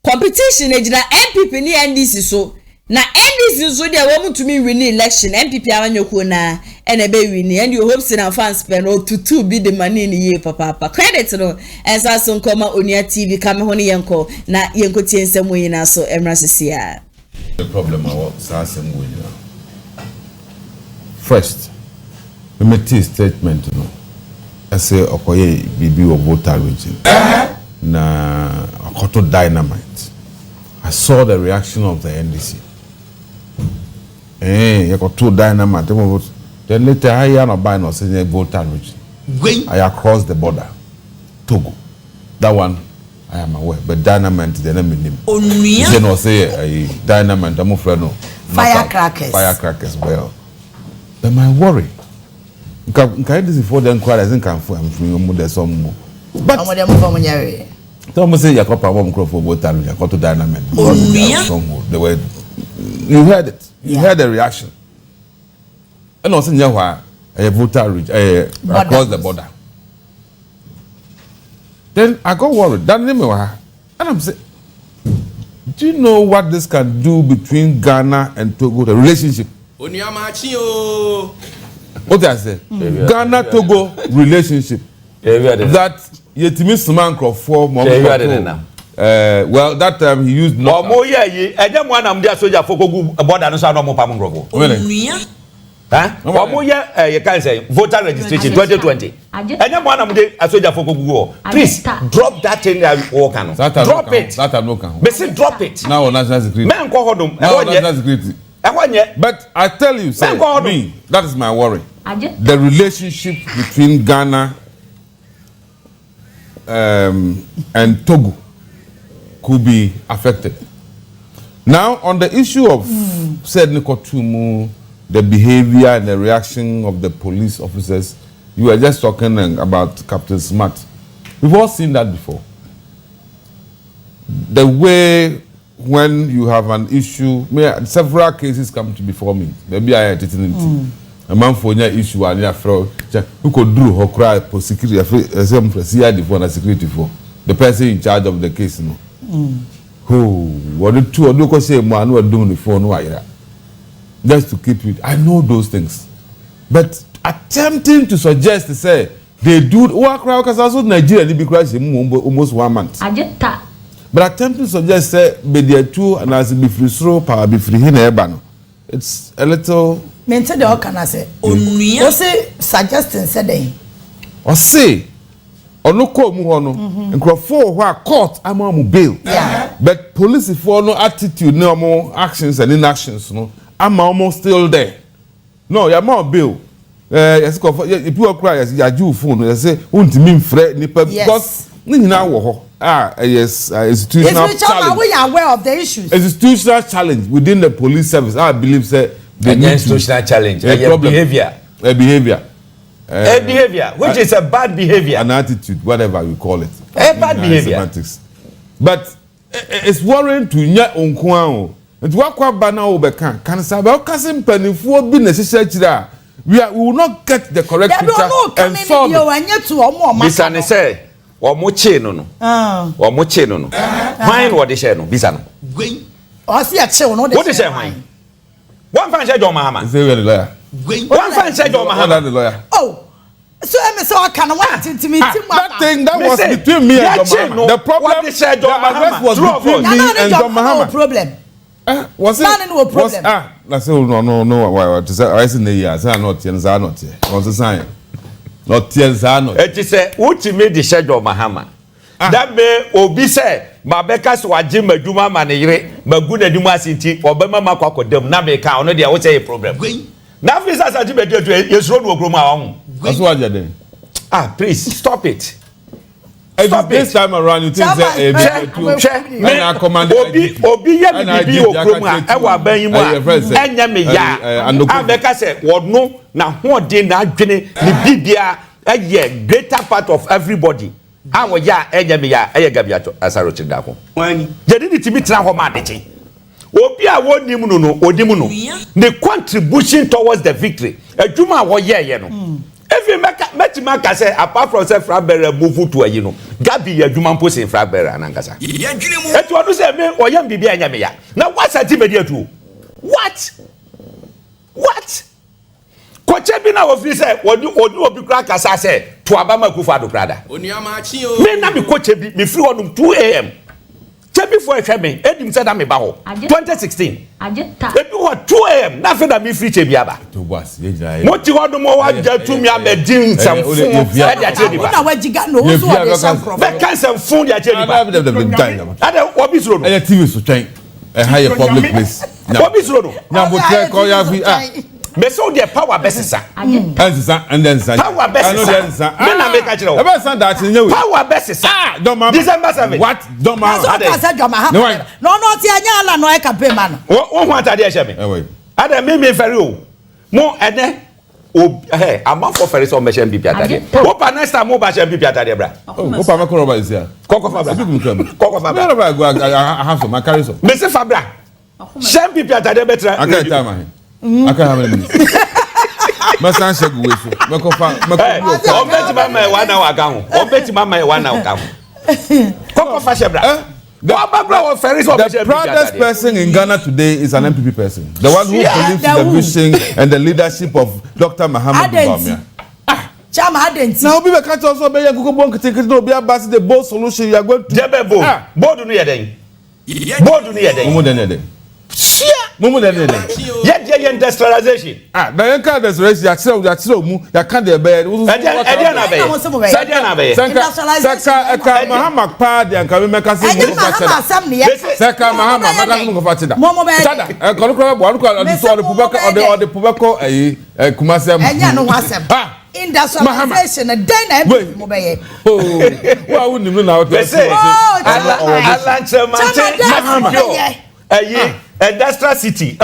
competition ejina NPP ni NDC so na NDC so there wo mutumi win election NPP amanyoku na ene be win and you hope na fans spend or to be the money ni ye papa credit no ensa so nkoma Onia TV kame ho ne yenko na yenko tie nsem yin na so emra sesia The problem is asking we now. First, we make a statement, you know. I say, Okoye Bibi of Volta region. Na Okoto dynamite. I saw the reaction of the NDC. Okoto dynamite. Then later, I am buying or saying Volta region. I across the border, Togo. That one, I am aware. But dynamite, the name. Then I say dynamite. I'm afraid no. Firecrackers. Firecrackers. Well, but my worry. Can this before the inquiry? I think I'm there's some more. But Thomas say Jacob won't grow for both and Jacob to dynamite. They were. You heard it. You heard the reaction. And also, you know why a voter across the border. Then I got worried. That name and I'm saying, do you know what this can do between Ghana and Togo? The relationship. What I say? Ghana Togo relationship. That yetimi suman for more. Well, that time he used no. More yeah, I don't want them there soldier for go border no so no more pamon. Huh? More yeah, you can say voter registration 2020. And then one of them a soldier for go. Please drop that thing that walk on. Drop it. That no can. But say drop it. Now national security. Man call them. National security. But I tell you, say, me, that is my worry. The relationship between Ghana and Togo could be affected. Now, on the issue of said Nikotumu, the behavior and the reaction of the police officers, you were just talking about Captain Smart. We've all seen that before. The way when you have an issue, several cases come to before me. Maybe I had it in a man for your issue and your fraud. Who could do or cry for security? Security for the person in charge of the case. No. Who? What the two or do say man who are doing the phone? Just to keep it. I know those things, but attempting to suggest to say they do work around because also Nigeria they be crashing almost 1 month. But attempting to suggest say bediatuo and as be free slow power be free here no. It's a little. Maintain the can I say? You say suggesting say or say or no call mu hono and for where court am on bail. But police for no attitude no more actions and inactions no. I'm almost still there. No, you're more bill. Yes, if you cry as you phone, you say, won't mean Fred Nipper because yes, institutional challenge. We are aware of the issues. Institutional challenge within the police service. I believe say the institutional challenge. A behavior. A behavior. A behavior, which is a bad behavior. An attitude, whatever we call it. A bad behavior. Semantics. But it's worrying to nya onkwan. And what bana obeka can say about cousin penny for being necessary. We will not get the correct picture and solve it. Bisane say, or moche no. Or moche no. Mine what they say no. Bisano. Or see a chill no. What they say mine. One fan said your mama. Is the lawyer? One fan said your mama. The lawyer. Oh. So I can want to meet that thing that was between me and your mama. The problem what they said your mama was between me and your mama. Problem. Was it? No problem. I say no. Why? I say no. Yes, I not here. I not here. What's the sign? Not here. I not. It is say what you made the schedule Mahama. That may obi say Babeka so agye maduma ma ne yire magu na duma asinti obema makwa dem na me ka ono dia wo say a problem. Na fi sa agye bediatu yesro no okroma wa. That's what you doing. Please stop it. This time around, you think that Obi ye bibi okroma e wa ban yi mu a enya me ya abeka say wodno na hoode na adwene ni bibia e greater part of everybody awo ya enya me ya e gabiato asaro chidako wani jedi ni timi tra ho ma deche obi a wonim no odimu no the contribution towards the victory adwuma wo ye no if you make maka say apart from say frabere move to you know gabi adwuma mpo say frabere anankasa etu onu say me oyam bibia anya me ya na what asante bediatuo what koche bi na ofiri say wodi obi kra kasa say to abama kufa do krada oniama achi o me na me koche bi me free onum 2 am before Chemi, Edim said I'm about 2016. I just tap. It was 2 a.m. Nothing that me free Chebiaba. To was. What you want to more to me? I'm a ding some food. That can some food at Chebiaba. I don't what is wrong. And TV is to change a higher public place. What is wrong? Now, but call you. Me so the power besisa. And then power besisa. Men na make a chiro. Ever said that in you. Power besisa. Ah, don't mama. December 7. What? Don't mama. No, ti anyala no e ka pe man. Who want ade ehye me? Wait. Ade me ferry o. Mo ene o amount for ferry so me share NPP atade. Wo pa next time mo ba share NPP atade bra. Oh, Opa me koroba is here. Koko fa bra. Koko fa bra. I have some. I carry some. Me se fa bra. Share NPP atade betra. I can't tell my. I can't have any. My son said, "Go with you." My coffee. Obeti mama 1 hour account. Obeti mama 1 hour account. Koko fa shebra. The proudest person in Ghana today is an NPP person. The one who believes in the vision and the leadership of Dr. Muhammad Bawumia. Chama hadn't. Now, we can't also be a good one to take it to be a bus. The bold solution you are going to. Jebebo. Bodu ni yeden. Bodu ni yeden. Mumu den yeden. Mumu den yeden. Yet industrialization. The yanka industrialization. Yaksiro mu. Yakan de bed. Ediana be. Sadiana be. Saka Muhammad pa de yanka we meka se mu fatida. Saka Muhammad meka se mu fatida. Tada. Kolokro bo anuko odi pubako Kumasi. Enya no wasem. Industrialization and then mobile. Oh, well, wouldn't you know how say? Industrial city. I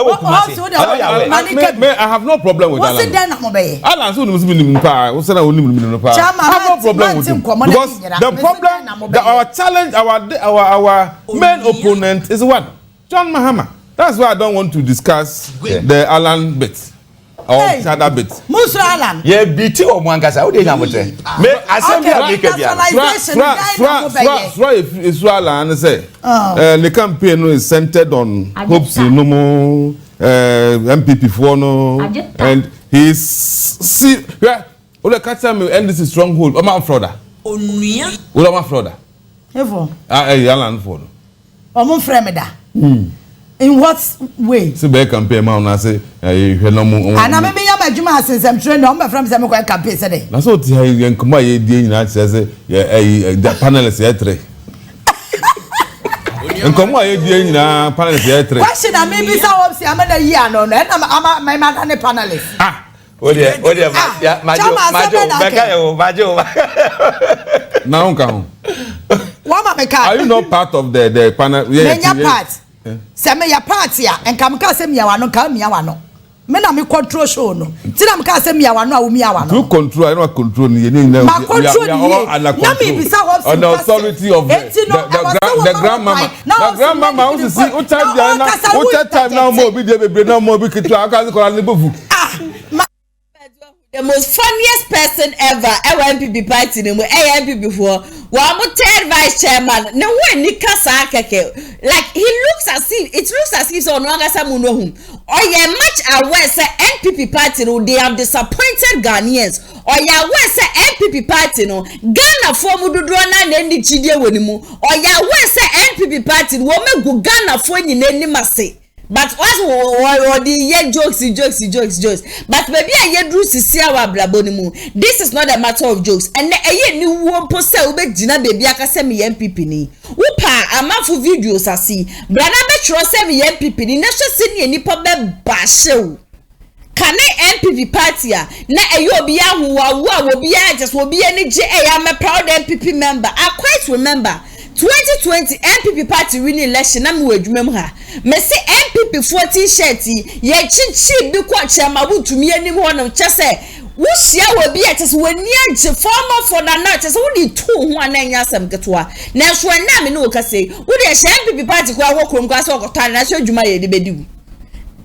have no problem with that. Alan soon was in I have no problem with him because the problem, our challenge, our main opponent is what? John Mahama. That's why I don't want to discuss the Alan bit. Or other bit. Musa Alan. Yeah, BT or Mangasa. What do you have to say? Me, I said, it's Alan and say, the campaign is centered on hopes in no more MPP for no, and he's see, yeah. Ola catch me and this is stronghold. I'm out Florida. Onuya. Ola ma Florida. Evo. Alan for. Omo fremeda. In what way? So be campaign man na say you no mo. Ana me yam adwuma asensem train no me from say me kwa campaign say dey. Na so ti yen kuma ye die nyina say the panelists ye tre. En kuma ye die nyina panelists ye tre. Question na me bi say hope say am na yi ano no na my man na panelist. Odia majo. Na unka ho. Wa me ka. Are you not part of the panel? Yeah, part. Say me ya party a enka me ka say me ya wano ka me ya wano. Me na me control show no. Ti na me ka say me ya wano a wo me ya wano. You control, I don't control ni na. Ma control ni. Na me bi say hope on the authority of the grandmama. The grandmama who see who time now mo bi dey bebre now mo bi kitu aka ko la bofu. The most funniest person ever NPP party no NPP for wa mo third vice chairman no when ni kasa keke like it looks as if so no agasa mu no hum or ye much aware say NPP party no they have disappointed Ghanaians or ye aware say NPP party no Ghana for mu dodo na ndi chidie woni mu or ye aware say NPP party wo megu Ghana for nyina ni mase. But what the ye jokes. But maybe a ye drew sisia wa blabonimu. This is not a matter of jokes. And a ye new one post ube jina baby akasemi MPP ni. Upa amafu videos asi. Brana be trosemi MPP ni. Nasho sini ni pobe bashe. Kane MPP party ya na eyobiya huwa wobiya just wobiya ni je am a proud MPP member. I quite remember 2020 MPP party winning election na me wadwuma mu ha me se MPP 14 shirt ye chichi bi kwa chama butumi anim ho no chese wo hia wo bi a chese wani age former for na chese wo di tu ho ananya asem ketoa na so na me no kase wo de hia MPP party kwa ho krom kwa so okotan na so adwuma ye de bedi.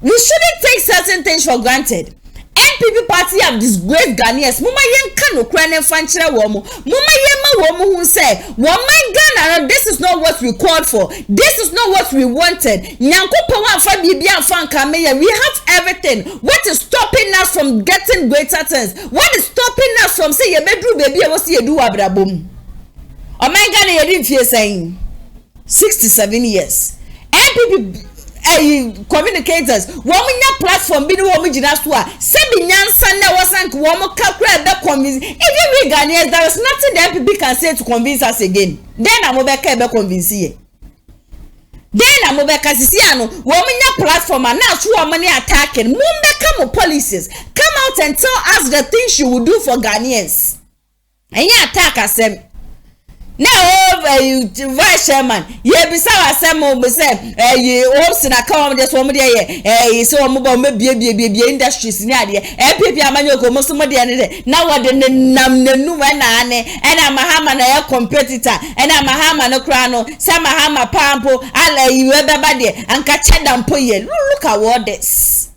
We shouldn't take certain things for granted. NPP party have disgraced Ghanaians. Mama yen kano krane fanchira womo. Mama yema womo who say, "Woman Ghana, this is not what we called for. This is not what we wanted." Nyanko pawa fa bibia fan kameya. We have everything. What is stopping us from getting greater things? What is stopping us from say ye bedru baby e wo se ye du abrabom? O man Ghana ye din fie saying. 67 years. NPP communicators womunya platform bi no womu gina so a se bi nyansa na wasank womu kakra be convince even we Ghanaians there is nothing the NPP can say to convince us again. Then amobeka be convince ye. Then amobeka sisi ano womunya platform and now so womu ni attacking mumbeka mo policies come out and tell us the things you will do for Ghanaians. And you attack asem now vice chairman ye bisa asem o be say ops na come just one dey so mo ba me bie industries ni ade NPP amanyoko mo so mo dey ne na wode nam nanu na ane na mahama na ye competitor na mahama no kra no say mahama pampo ala yiwe beba de anka cheda mpo ye look at what this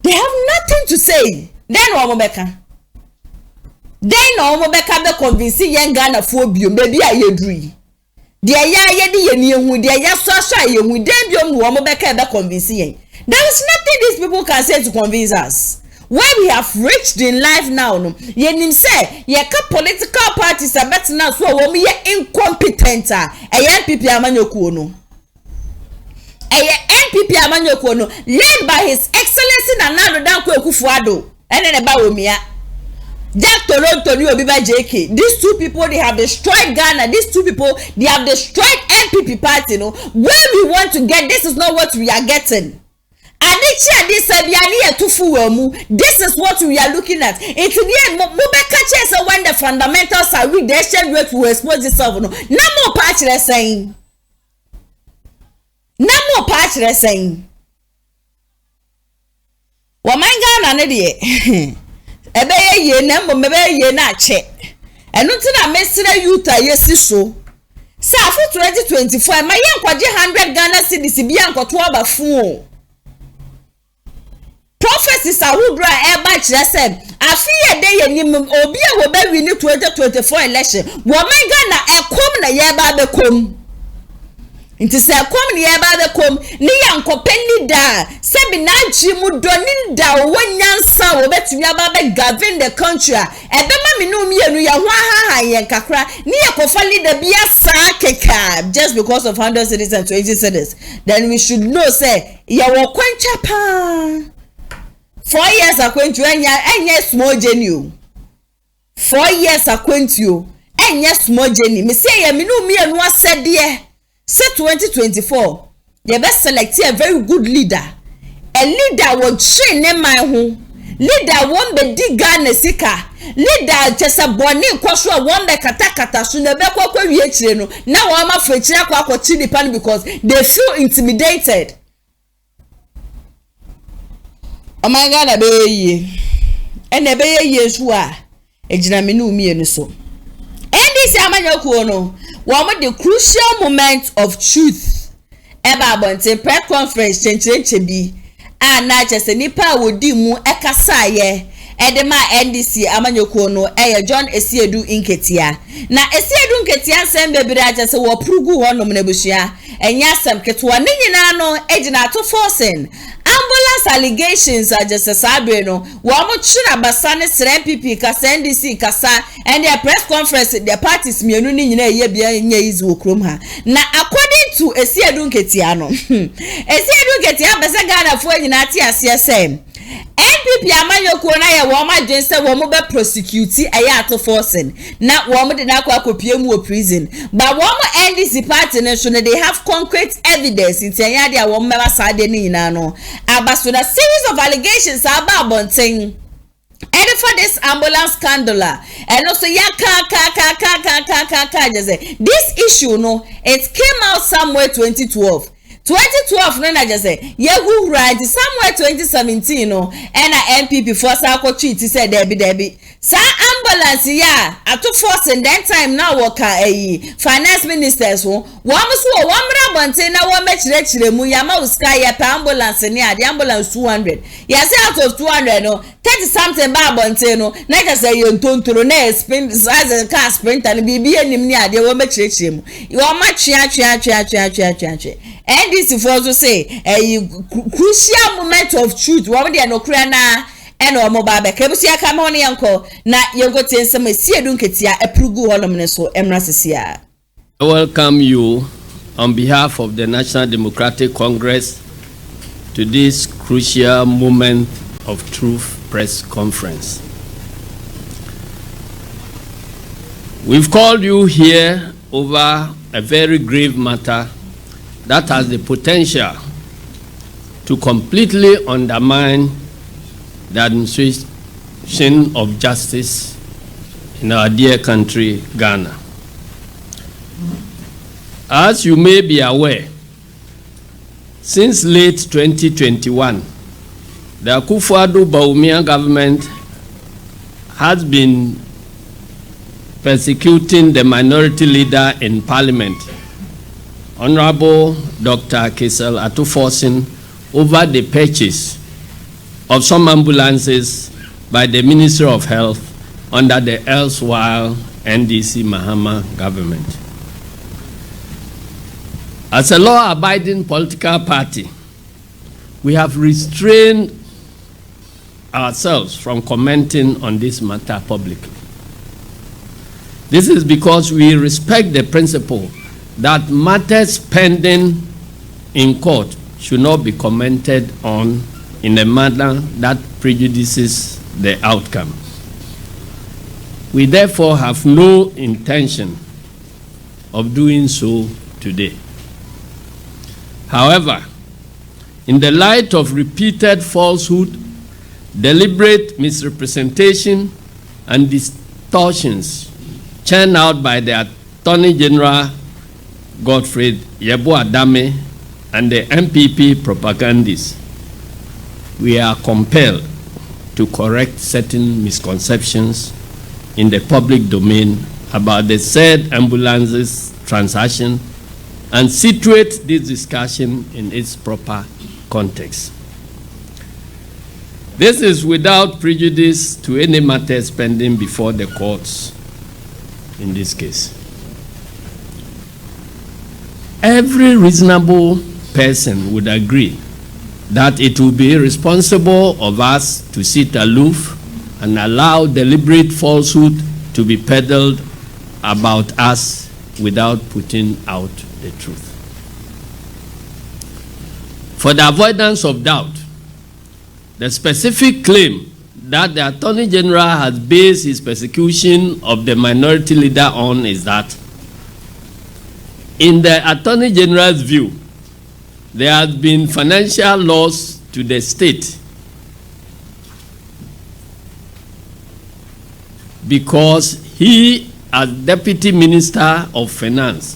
they have nothing to say then wo mo beka then no mo beka be convince yen Ghana fo biom baby ayedru de ya ye de ye ni ehu de ya so ayehu den biom wo mo beka be convince yen. There is nothing these people can say to convince us. Where we have reached in life now no ye nim say ye ka political parties abet na so wo me ye incompetent NPP amanyokuo no NPP amanyokuo no led by his excellency Nana Dankwa Akufo-Addo ene ba wo mia Jack Toronto ni Obi ba JK. These two people they have destroyed Ghana. These two people they have destroyed NPP party. No, where we want to get, this is not what we are getting. And this is what we are looking at. It's the end. When the fundamentals are weak, the exchange rate will expose itself. No more patch saying. No more patch saying. Wamanga na ne ebe ye na mbo mebe ye na che enu ti na mesira youth ayesi so sa for 2024 ma ye nkwaje 100 Ghana cedis bi ankoto abafu prophecies ahudra eba kire se afi ye de ye nim obi e wo be win 2024 election wo man Ghana ekom na ye ba be kom inti se kom ni eba be kom ni yankopeni da se bi na ji mu doni da wonyansa wo betumi aba be govern the country ebe ma me no mienu ya ho ha yen kakra ni yakofa leader bia sa keka just because of 100 cities and 20 cities then we should know say ya wo kwancha pa 4 years akwantu enya small journey 4 years akwantu enya small journey me say ya me no mienu asede say 2024 they best select a very good leader, a leader will train in my home, leader won't be dig Ghana sika, leader just a bonny kwasho one be katakata so ne be kwakwa wiechire no na wa ma fechira kwakwa chidi pan because they feel intimidated. Oh my God, abeye ene be ye so a ejina me no mienu so and this amanyokuo no one the crucial moment of truth eba abonte press conference chencheche bi na chese nipa wodi mu ekasa ye edema NDC amanyokuo no John Esiedu Nketia na Esiedu Nketia nsem bebere achese wo prugu honom na bushia enya asem ketwa ne nyina no ejina to forcing ambulance allegations ajese sabe no wo mo chira basane sre NPP kasa NDC kasa and their press conference the parties mienu ni nyina ye bia nya izi okrom ha na according to Esiedu Nketia no Esiedu Nketia bese Ghana fo nyina ati ase ese NPP amanyokuo na ye wo ma dwen se wo mo be prosecute ato forcing na wo mo de na akopie mu o prison but wo mo NDC party no so they have concrete evidence in tanya dia wo meba sade ni nyina no abaso na series of allegations about bonten and for this ambulance scandal and also this issue no it came out somewhere 2012 no na just say yehu right somewhere 2017 no and NPP force akọ treat say debi sa ambulance ya ato force in that time now work finance ministers wo so wo mra bonte na wo mechire mu ya ma uska ya pa ambulance ni ade ambulance 200 ya say out of 200 no 30 something ba bonte no na just say you ntontoro na spend as a car sprinter ni bibi enim ni ade wo mechire mu wo ma twa and this is also say a crucial moment of truth wo de no kura na eno mo ba be kebusia kama woni yanko na yengo tiensem Esiedu Nketia eprugu honom ne so emra sesia I welcome you on behalf of the National Democratic Congress to this crucial moment of truth press conference. We've called you here over a very grave matter that has the potential to completely undermine the administration of justice in our dear country, Ghana. As you may be aware, since late 2021, the Akufo-Addo government has been persecuting the minority leader in Parliament, Honorable Dr. Kesel Atuforsen, over the purchase of some ambulances by the Ministry of Health under the erstwhile NDC Mahama government. As a law-abiding political party, we have restrained ourselves from commenting on this matter publicly. This is because we respect the principle that matters pending in court should not be commented on in a manner that prejudices the outcome. We therefore have no intention of doing so today. However, in the light of repeated falsehood, deliberate misrepresentation, and distortions churned out by the Attorney General Godfrey Yeboah-Dame and the NPP propagandists, we are compelled to correct certain misconceptions in the public domain about the said ambulances transaction and situate this discussion in its proper context. This is without prejudice to any matters pending before the courts in this case. Every reasonable person would agree that it would be irresponsible of us to sit aloof and allow deliberate falsehood to be peddled about us without putting out the truth. For the avoidance of doubt, the specific claim that the Attorney General has based his persecution of the minority leader on is that, in the Attorney General's view, there has been financial loss to the state because he, as Deputy Minister of Finance,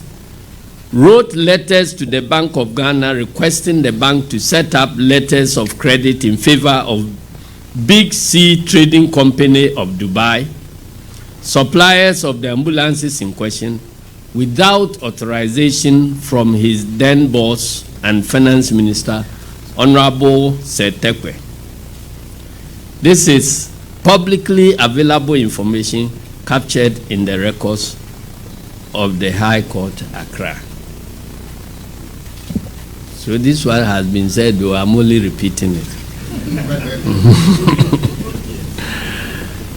wrote letters to the Bank of Ghana requesting the bank to set up letters of credit in favor of Big C Trading Company of Dubai, suppliers of the ambulances in question, without authorization from his then boss and Finance Minister, Honorable Setekwe. This is publicly available information captured in the records of the High Court, Accra. So this one has been said, though I'm only repeating it.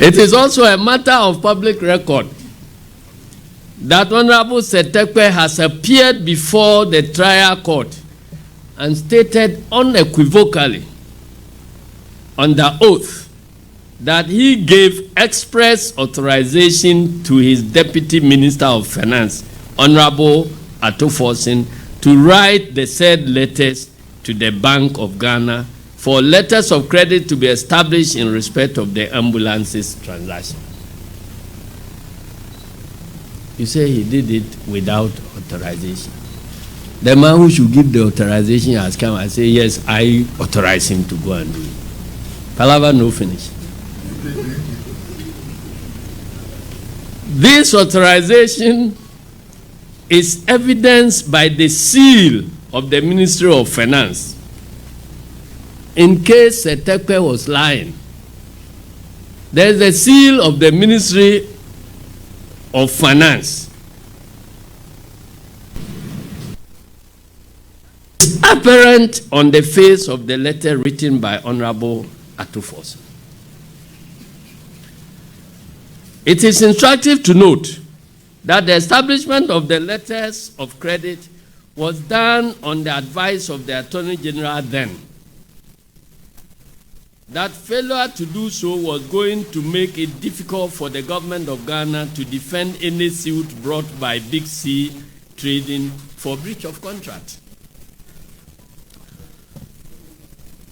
It is also a matter of public record that Honorable Setekwe has appeared before the trial court and stated unequivocally under oath that he gave express authorization to his Deputy Minister of Finance, Honorable Atuforsen, to write the said letters to the Bank of Ghana for letters of credit to be established in respect of the ambulances transaction. You say he did it without authorization. The man who should give the authorization has come and say, yes, I authorize him to go and do it. Palava no finish. This authorization is evidenced by the seal of the Ministry of Finance. In case Setekwe was lying, there is a seal of the Ministry of Finance. It's apparent on the face of the letter written by Honorable Atuforsen. It is instructive to note that the establishment of the letters of credit was done on the advice of the Attorney General then. That failure to do so was going to make it difficult for the government of Ghana to defend any suit brought by Big C Trading for breach of contract.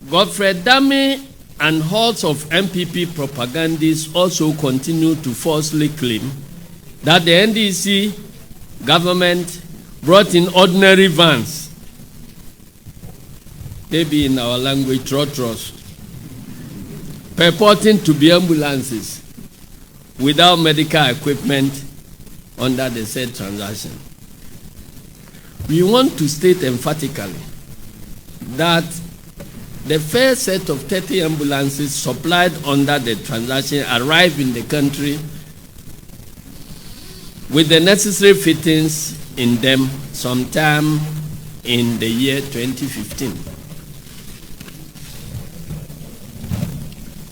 Godfrey Dame and hordes of NPP propagandists also continue to falsely claim that the NDC government brought in ordinary vans, maybe in our language, trotros, purporting to be ambulances without medical equipment under the said transaction. We want to state emphatically that the first set of 30 ambulances supplied under the transaction arrived in the country with the necessary fittings in them sometime in the year 2015.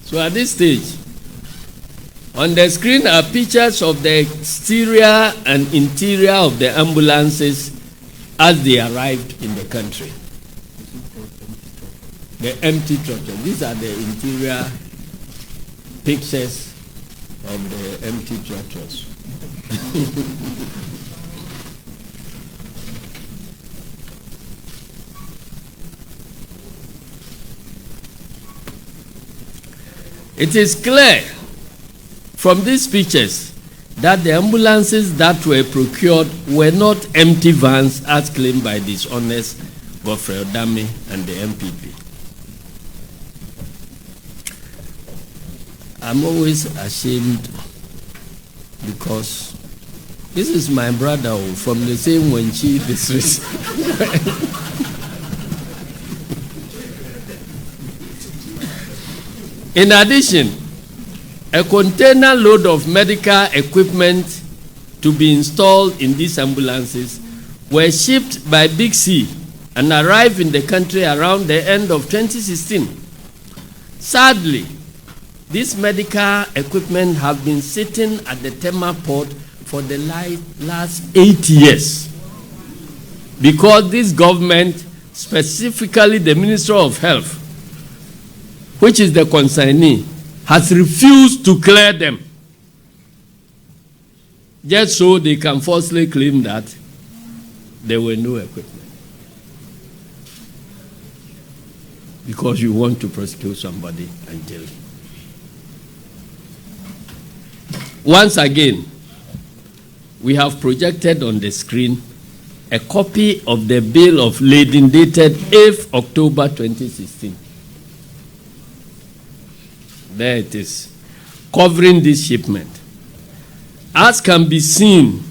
So at this stage, on the screen are pictures of the exterior and interior of the ambulances as they arrived in the country. The empty structure. These are the interior pictures of the empty structures. It is clear from these pictures that the ambulances that were procured were not empty vans as claimed by dishonest Godfrey Dame and the NPP. I'm always ashamed because this is my brother from the same Wenchi district. In addition, a container load of medical equipment to be installed in these ambulances were shipped by Big C and arrived in the country around the end of 2016. Sadly, this medical equipment have been sitting at the Tema port for the last 8 years because this government, specifically the Minister of Health, which is the consignee, has refused to clear them, just so they can falsely claim that there were no equipment. Because you want to prosecute somebody and jail him. Once again, we have projected on the screen a copy of the bill of lading dated 8th October 2016. There it is, covering this shipment. As can be seen,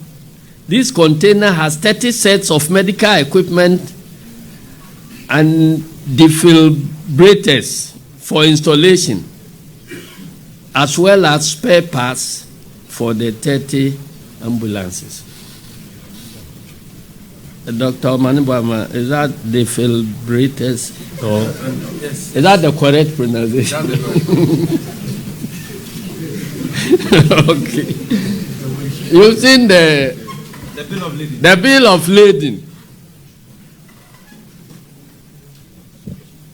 this container has 30 sets of medical equipment and defibrillators for installation, as well as spare parts for the 30 ambulances. Dr. Manibama, is that defibrillators or yes. Is that the correct pronunciation? Okay. You've seen the bill of lading. The bill of lading.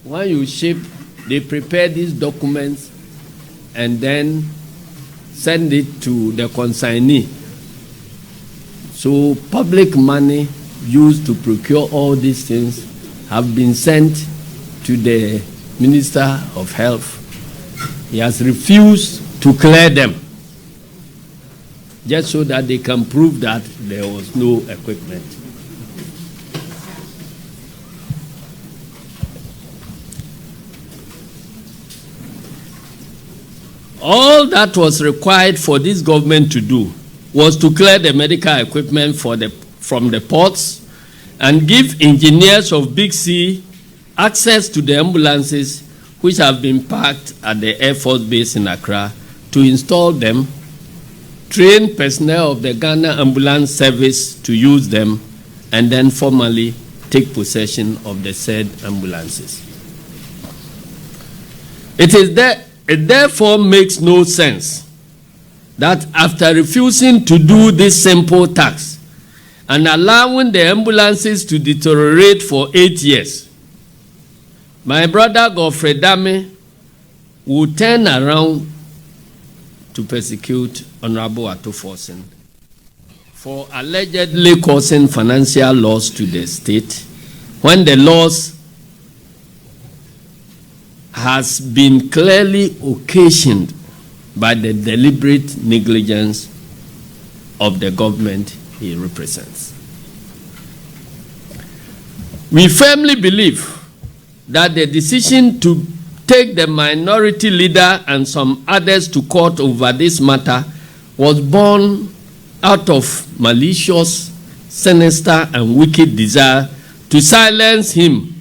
When you ship, they prepare these documents and then send it to the consignee. So public money used to procure all these things have been sent to the Minister of Health. He has refused to clear them, just so that they can prove that there was no equipment. All that was required for this government to do was to clear the medical equipment from the ports and give engineers of Big C access to the ambulances which have been parked at the Air Force Base in Accra to install them, train personnel of the Ghana Ambulance Service to use them, and then formally take possession of the said ambulances. It therefore makes no sense that after refusing to do this simple task and allowing the ambulances to deteriorate for 8 years, my brother Godfrey Dame will turn around to persecute Honorable Atuforsen for allegedly causing financial loss to the state when the loss has been clearly occasioned by the deliberate negligence of the government he represents. We firmly believe that the decision to take the minority leader and some others to court over this matter was born out of malicious, sinister, and wicked desire to silence him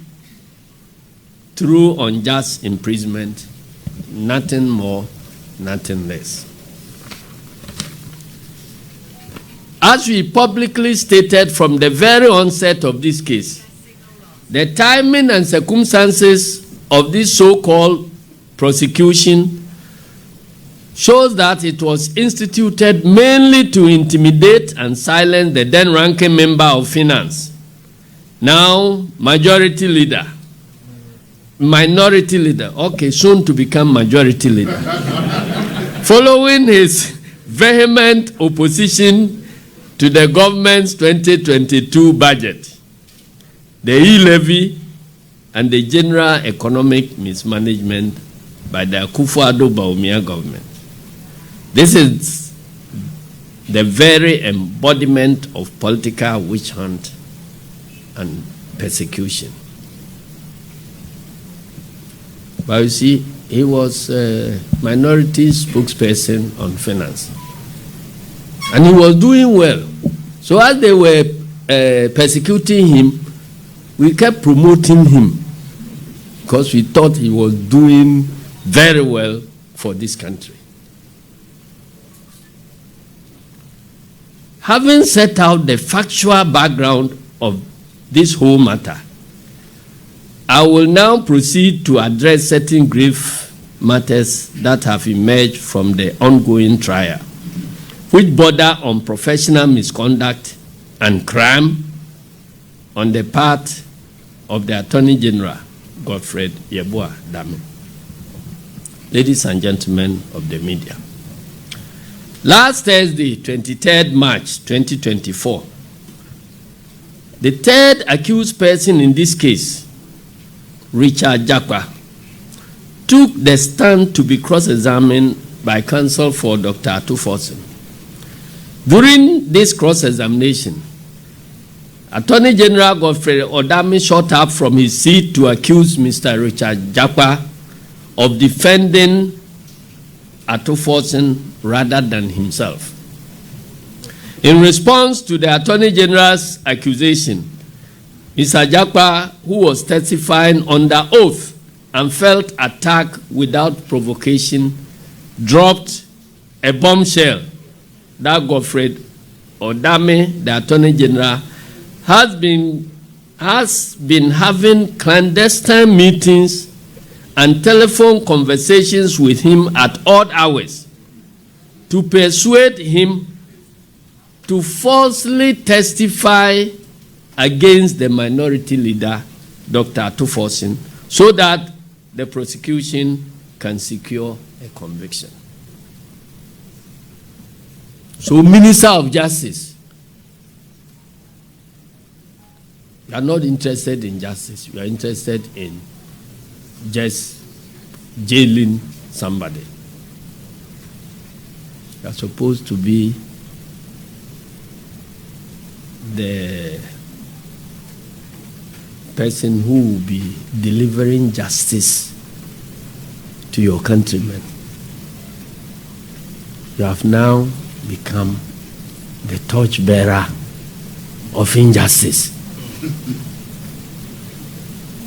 through unjust imprisonment, nothing more, nothing less. As we publicly stated from the very onset of this case, the timing and circumstances of this so-called prosecution shows that it was instituted mainly to intimidate and silence the then ranking member of finance, now minority leader, okay, soon to become majority leader, following his vehement opposition to the government's 2022 budget, the e-levy, and the general economic mismanagement by the Akufo-Addo Bawumia government. This is the very embodiment of political witch hunt and persecution. But you see, he was a minority spokesperson on finance. And he was doing well. So as they were persecuting him, we kept promoting him because we thought he was doing very well for this country. Having set out the factual background of this whole matter, I will now proceed to address certain grave matters that have emerged from the ongoing trial, which border on professional misconduct and crime on the part of the Attorney General, Godfrey Dame. Ladies and gentlemen of the media, last Thursday, 23rd March 2024, the third accused person in this case, Richard Jakwa, took the stand to be cross-examined by counsel for Dr. Atuforsen. During this cross-examination, Attorney General Godfrey Odami shot up from his seat to accuse Mr. Richard Jakwa of defending Atuforsen rather than himself. In response to the Attorney General's accusation, Mr. Jakwa, who was testifying under oath and felt attacked without provocation, dropped a bombshell that Godfrey Odame, the Attorney General, has been having clandestine meetings and telephone conversations with him at odd hours to persuade him to falsely testify against the minority leader, Dr. Atuforsen, so that the prosecution can secure a conviction. So, Minister of Justice, you are not interested in justice. You are interested in just jailing somebody. You are supposed to be the person who will be delivering justice to your countrymen. You have now become the torchbearer of injustice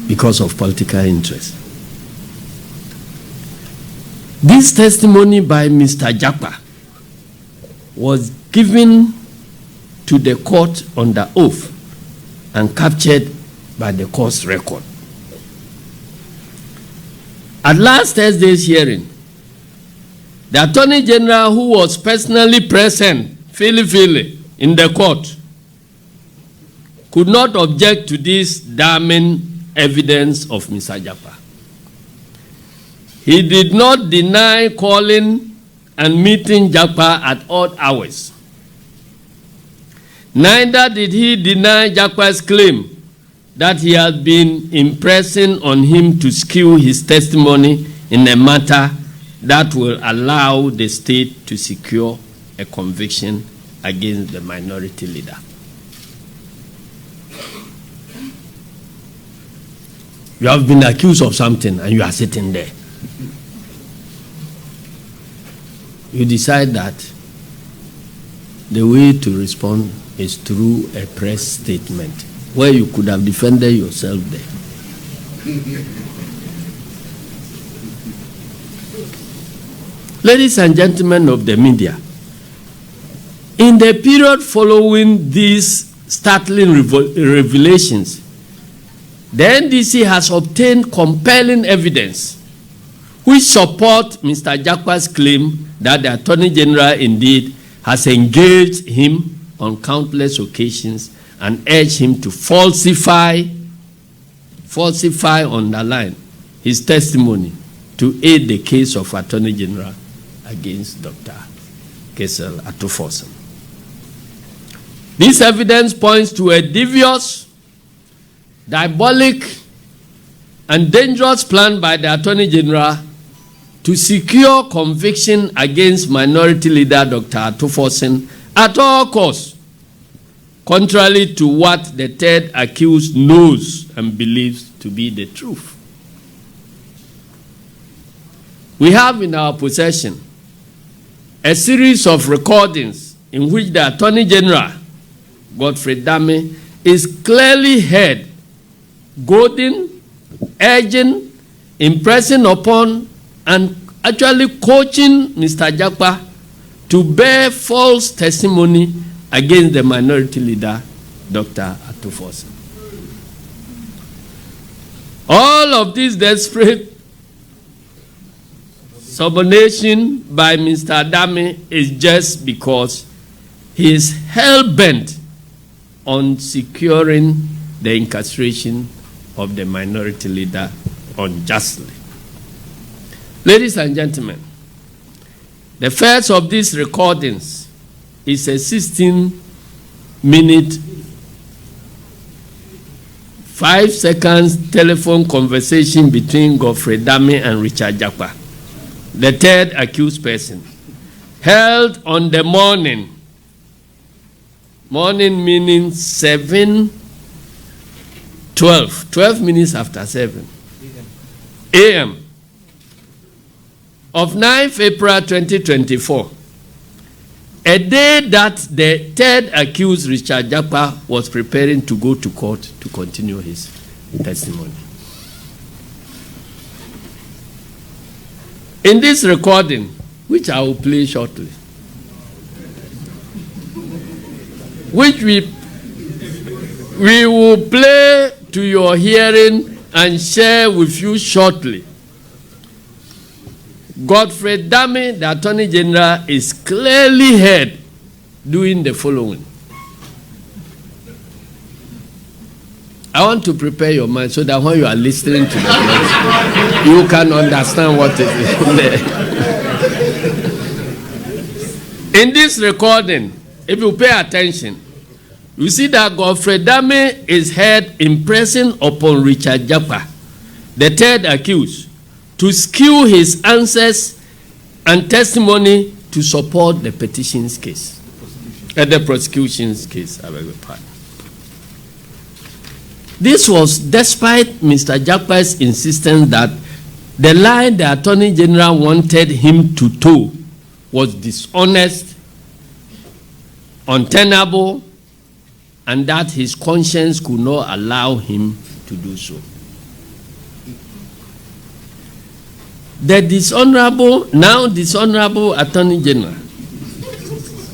because of political interest. This testimony by Mr. Jakwa was given to the court under oath and captured by the court's record. At last Thursday's hearing, The Attorney General, who was personally present, in the court, could not object to this damning evidence of Mr. Japa. He did not deny calling and meeting Japa at odd hours. Neither did he deny Japa's claim that he had been impressing on him to skew his testimony in a matter that will allow the state to secure a conviction against the minority leader. You have been accused of something and you are sitting there. You decide that the way to respond is through a press statement where you could have defended yourself there. Ladies and gentlemen of the media, in the period following these startling revelations, the NDC has obtained compelling evidence which support Mr. Jakwa's claim that the Attorney General indeed has engaged him on countless occasions and urged him to falsify, underline, his testimony to aid the case of Attorney General against Dr. Kesel Atufosen. This evidence points to a devious, diabolic, and dangerous plan by the Attorney General to secure conviction against Minority Leader Dr. Atufosen at all costs, contrary to what the third accused knows and believes to be the truth. We have in our possession a series of recordings in which the Attorney General, Godfrey Dame, is clearly heard goading, urging, impressing upon, and actually coaching Mr. Jakwa to bear false testimony against the minority leader, Dr. Atufosen. All of this desperate subordination by Mr. Dame is just because he is hell-bent on securing the incarceration of the minority leader unjustly. Ladies and gentlemen, the first of these recordings is a 16-minute, 5 seconds telephone conversation between Godfrey Dame and Richard Jakwa, the third accused person, held on the morning meaning 12 minutes after 7 a.m. of 9th April 2024, a day that the third accused, Richard Jakwa, was preparing to go to court to continue his testimony. In this recording, which I will play shortly, which we will play to your hearing and share with you shortly, Godfrey Dame, the Attorney General, is clearly heard doing the following. I want to prepare your mind so that when you are listening to the voice, you can understand what it is. In this recording, if you pay attention, you see that Godfrey Dame is heard impressing upon Richard Jakwa, the third accused, to skew his answers and testimony to support the petition's case, the prosecution's case, I beg your pardon. This was despite Mr. Jakwa's insistence that the line the Attorney General wanted him to toe was dishonest, untenable, and that his conscience could not allow him to do so. The now dishonorable Attorney General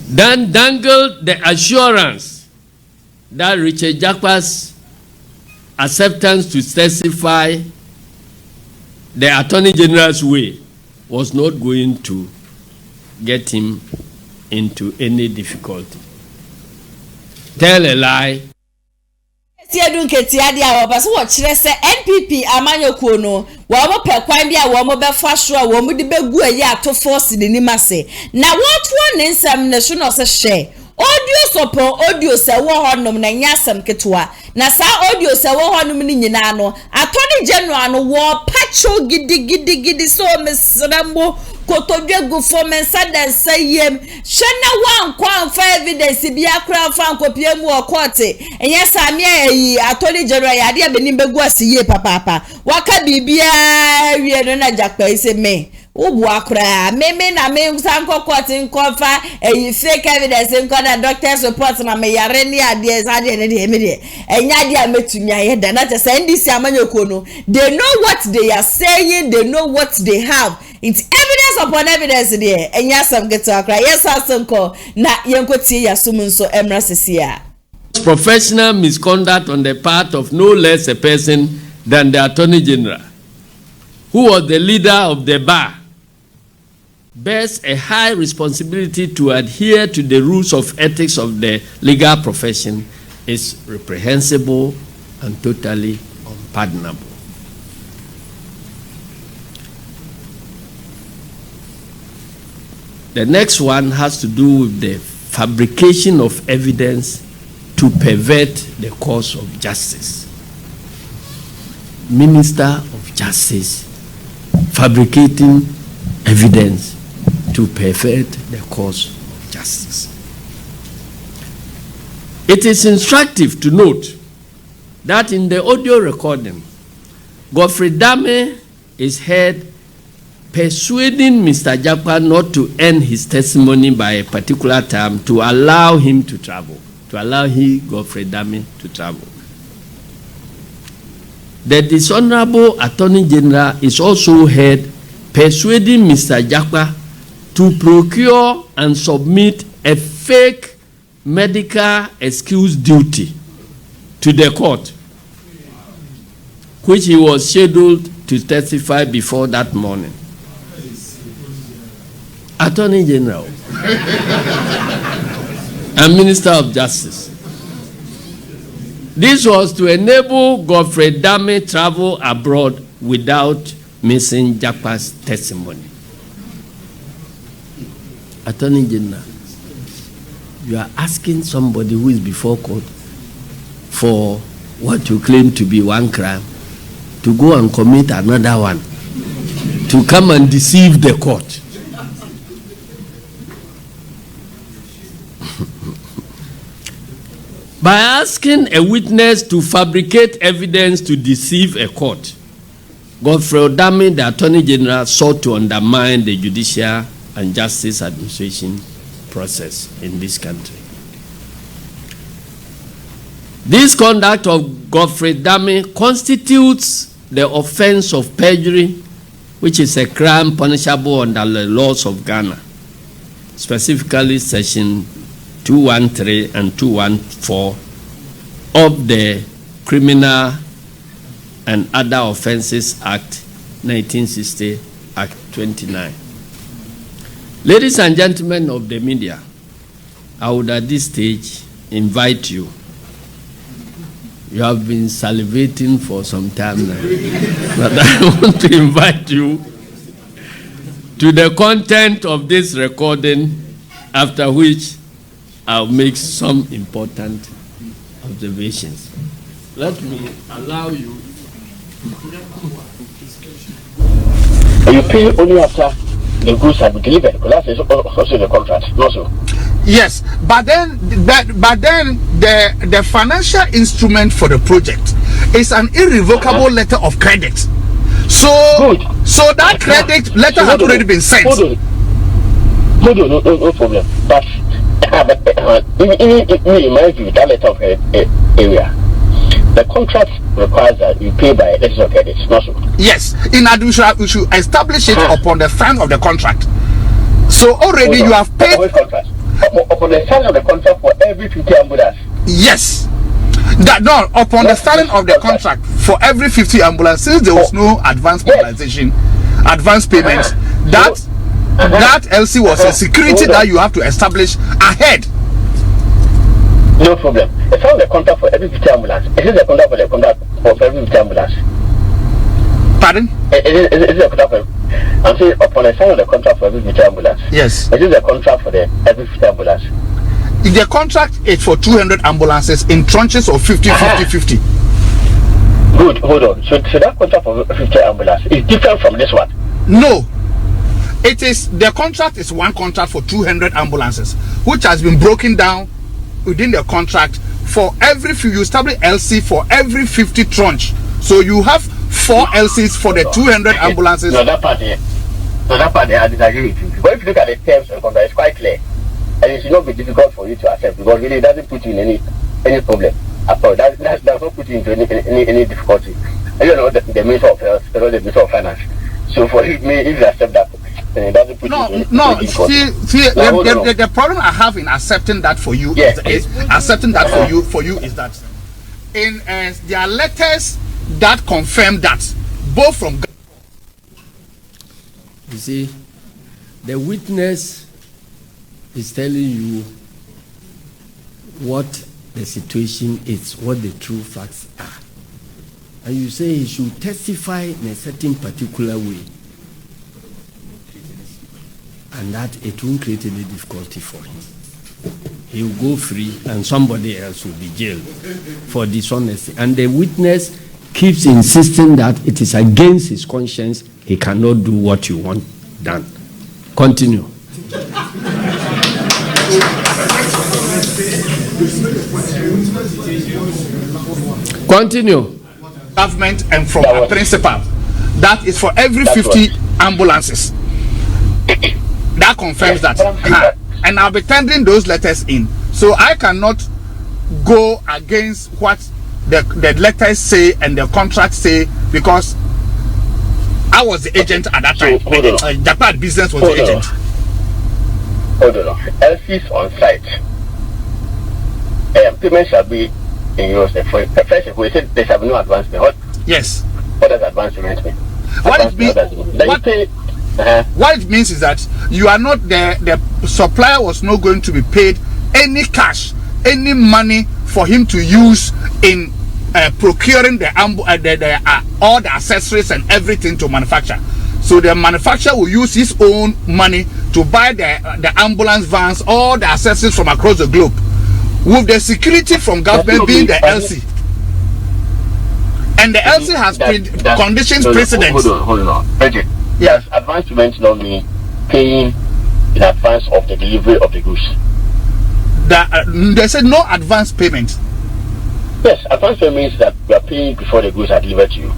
then dangled the assurance that Richard Jakwa's acceptance to testify the Attorney General's way was not going to get him into any difficulty. Tell a lie. Tiadun ketiade a obaso wo kire se NPP amanyokuo no wo mo pekwan bia wo mo befa so a wo mo de begu ayi atofo sinimase na what one nsam ne so no se hye audio support audio se wo honom na nyasam ketwa na sa audio se wo honom ni nyina no attorney general no wo pacho gidi so mesrambo kotodwegu for mensa den sayem hwena wan kwan fa evidence bia kra fa nkopie mu okote enye sami ayi attorney general ya de benim begu asiye papa waka bibia wie no na jakpa ise me ubu akra me na me sanko court nkofa eyi fake evidence nkoda doctor's report na me yare ni ade sade ne de me de enya de ametumi ayeda na te say ndisi amanyoko no they know what they are saying, they know what they have. It's evidence upon evidence there enya sam geto akra yes asenko na yenkotie yasum nso emra sesia. Professional misconduct on the part of no less a person than the Attorney General, who was the leader of the bar, bears a high responsibility to adhere to the rules of ethics of the legal profession, is reprehensible and totally unpardonable. The next one has to do with the fabrication of evidence to pervert the course of justice. Minister of Justice fabricating evidence to pervert the course of justice. It is instructive to note that in the audio recording, Godfrey Dame is heard persuading Mr. Japa not to end his testimony by a particular time to allow him to travel, Godfrey Dame, to travel. The dishonorable Attorney General is also heard persuading Mr. Japa to procure and submit a fake medical excuse duty to the court, which he was scheduled to testify before that morning. Attorney General and Minister of Justice. This was to enable Godfrey Dame travel abroad without missing Japa's testimony. Attorney General, you are asking somebody who is before court for what you claim to be one crime to go and commit another one, to come and deceive the court. By asking a witness to fabricate evidence to deceive a court, Godfrey Dame, the Attorney General, sought to undermine the judicial and justice administration process in this country. This conduct of Godfrey Dame constitutes the offense of perjury, which is a crime punishable under the laws of Ghana, specifically Section 213 and 214 of the Criminal and Other Offences Act 1960, Act 29. Ladies and gentlemen of the media, I would at this stage invite you. You have been salivating for some time now, but I want to invite you to the content of this recording, after which I'll make some important observations. Let me allow you. You pay only after the goods have been delivered, because that's also the contract, also. Yes, but then the financial instrument for the project is an irrevocable letter of credit. So good. So that credit letter has already been sent. No problem. But in my view, that letter of area, the contract requires that you pay by letter of credit, not so. Yes, in addition, we should establish it upon the sign of the contract. So already you have paid. Upon the signing of the contract for every 50 ambulance. Yes. Upon the signing of the contract for every 50 ambulance, since there was no advance mobilization, advance payment, that That LC was a security that you have to establish ahead. No problem. It's on the contract for every 50 ambulance. Is it the contract for the contract for every 50 ambulance? Pardon? Is it the contract for? I'm saying upon a sign of the contract for every 50 ambulance. Yes. Is it the contract for the every 50 ambulance? The contract is for 200 ambulances in tranches of 50, 50, 50. Good. Hold on. So that contract for 50 ambulance is different from this one? No. It is, the contract is one contract for 200 ambulances, which has been broken down within the contract for every few. You establish LC for every 50 tranche. So you have 4 LCs for the 200 ambulances. No, that part I disagree with you. But if you look at the terms and contract, it's quite clear. And it should not be difficult for you to accept, because really it doesn't put you in any problem at all. That does not put you into any difficulty. And you know the Minister of Health, the Minister of Finance. So for me, if you accept that, then it doesn't put you into any difficulty. See, the problem I have in accepting that for you is accepting that for you is that in there are letters that confirm that, both from. You see, the witness is telling you what the situation is, what the true facts are. And you say he should testify in a certain particular way. And that it won't create any difficulty for him. He will go free and somebody else will be jailed for dishonesty. And the witness keeps insisting that it is against his conscience, he cannot do what you want done. Continue. Continue. Government and from a principal. That is for every 50 ambulances. That confirms that. And I'll be tendering those letters in. So I cannot go against what the letters say and the contracts say, because I was the agent at that time. Japan Business was the agent. Hold on. LCs on site. Payment shall be in yours. First, we said there shall be no advance payment. Yes. What does advance payment mean? What it means is that you are not the supplier was not going to be paid any cash, any money for him to use in procuring all the accessories and everything to manufacture. So the manufacturer will use his own money to buy the ambulance vans, all the accessories from across the globe, with the security from government being the LC. And the LC has conditions precedent. Hold on. Bridget, yes, advance payment not mean paying in advance of the delivery of the goods. They said no advance payment. Yes, advance payment means that you are paying before the goods are delivered to you.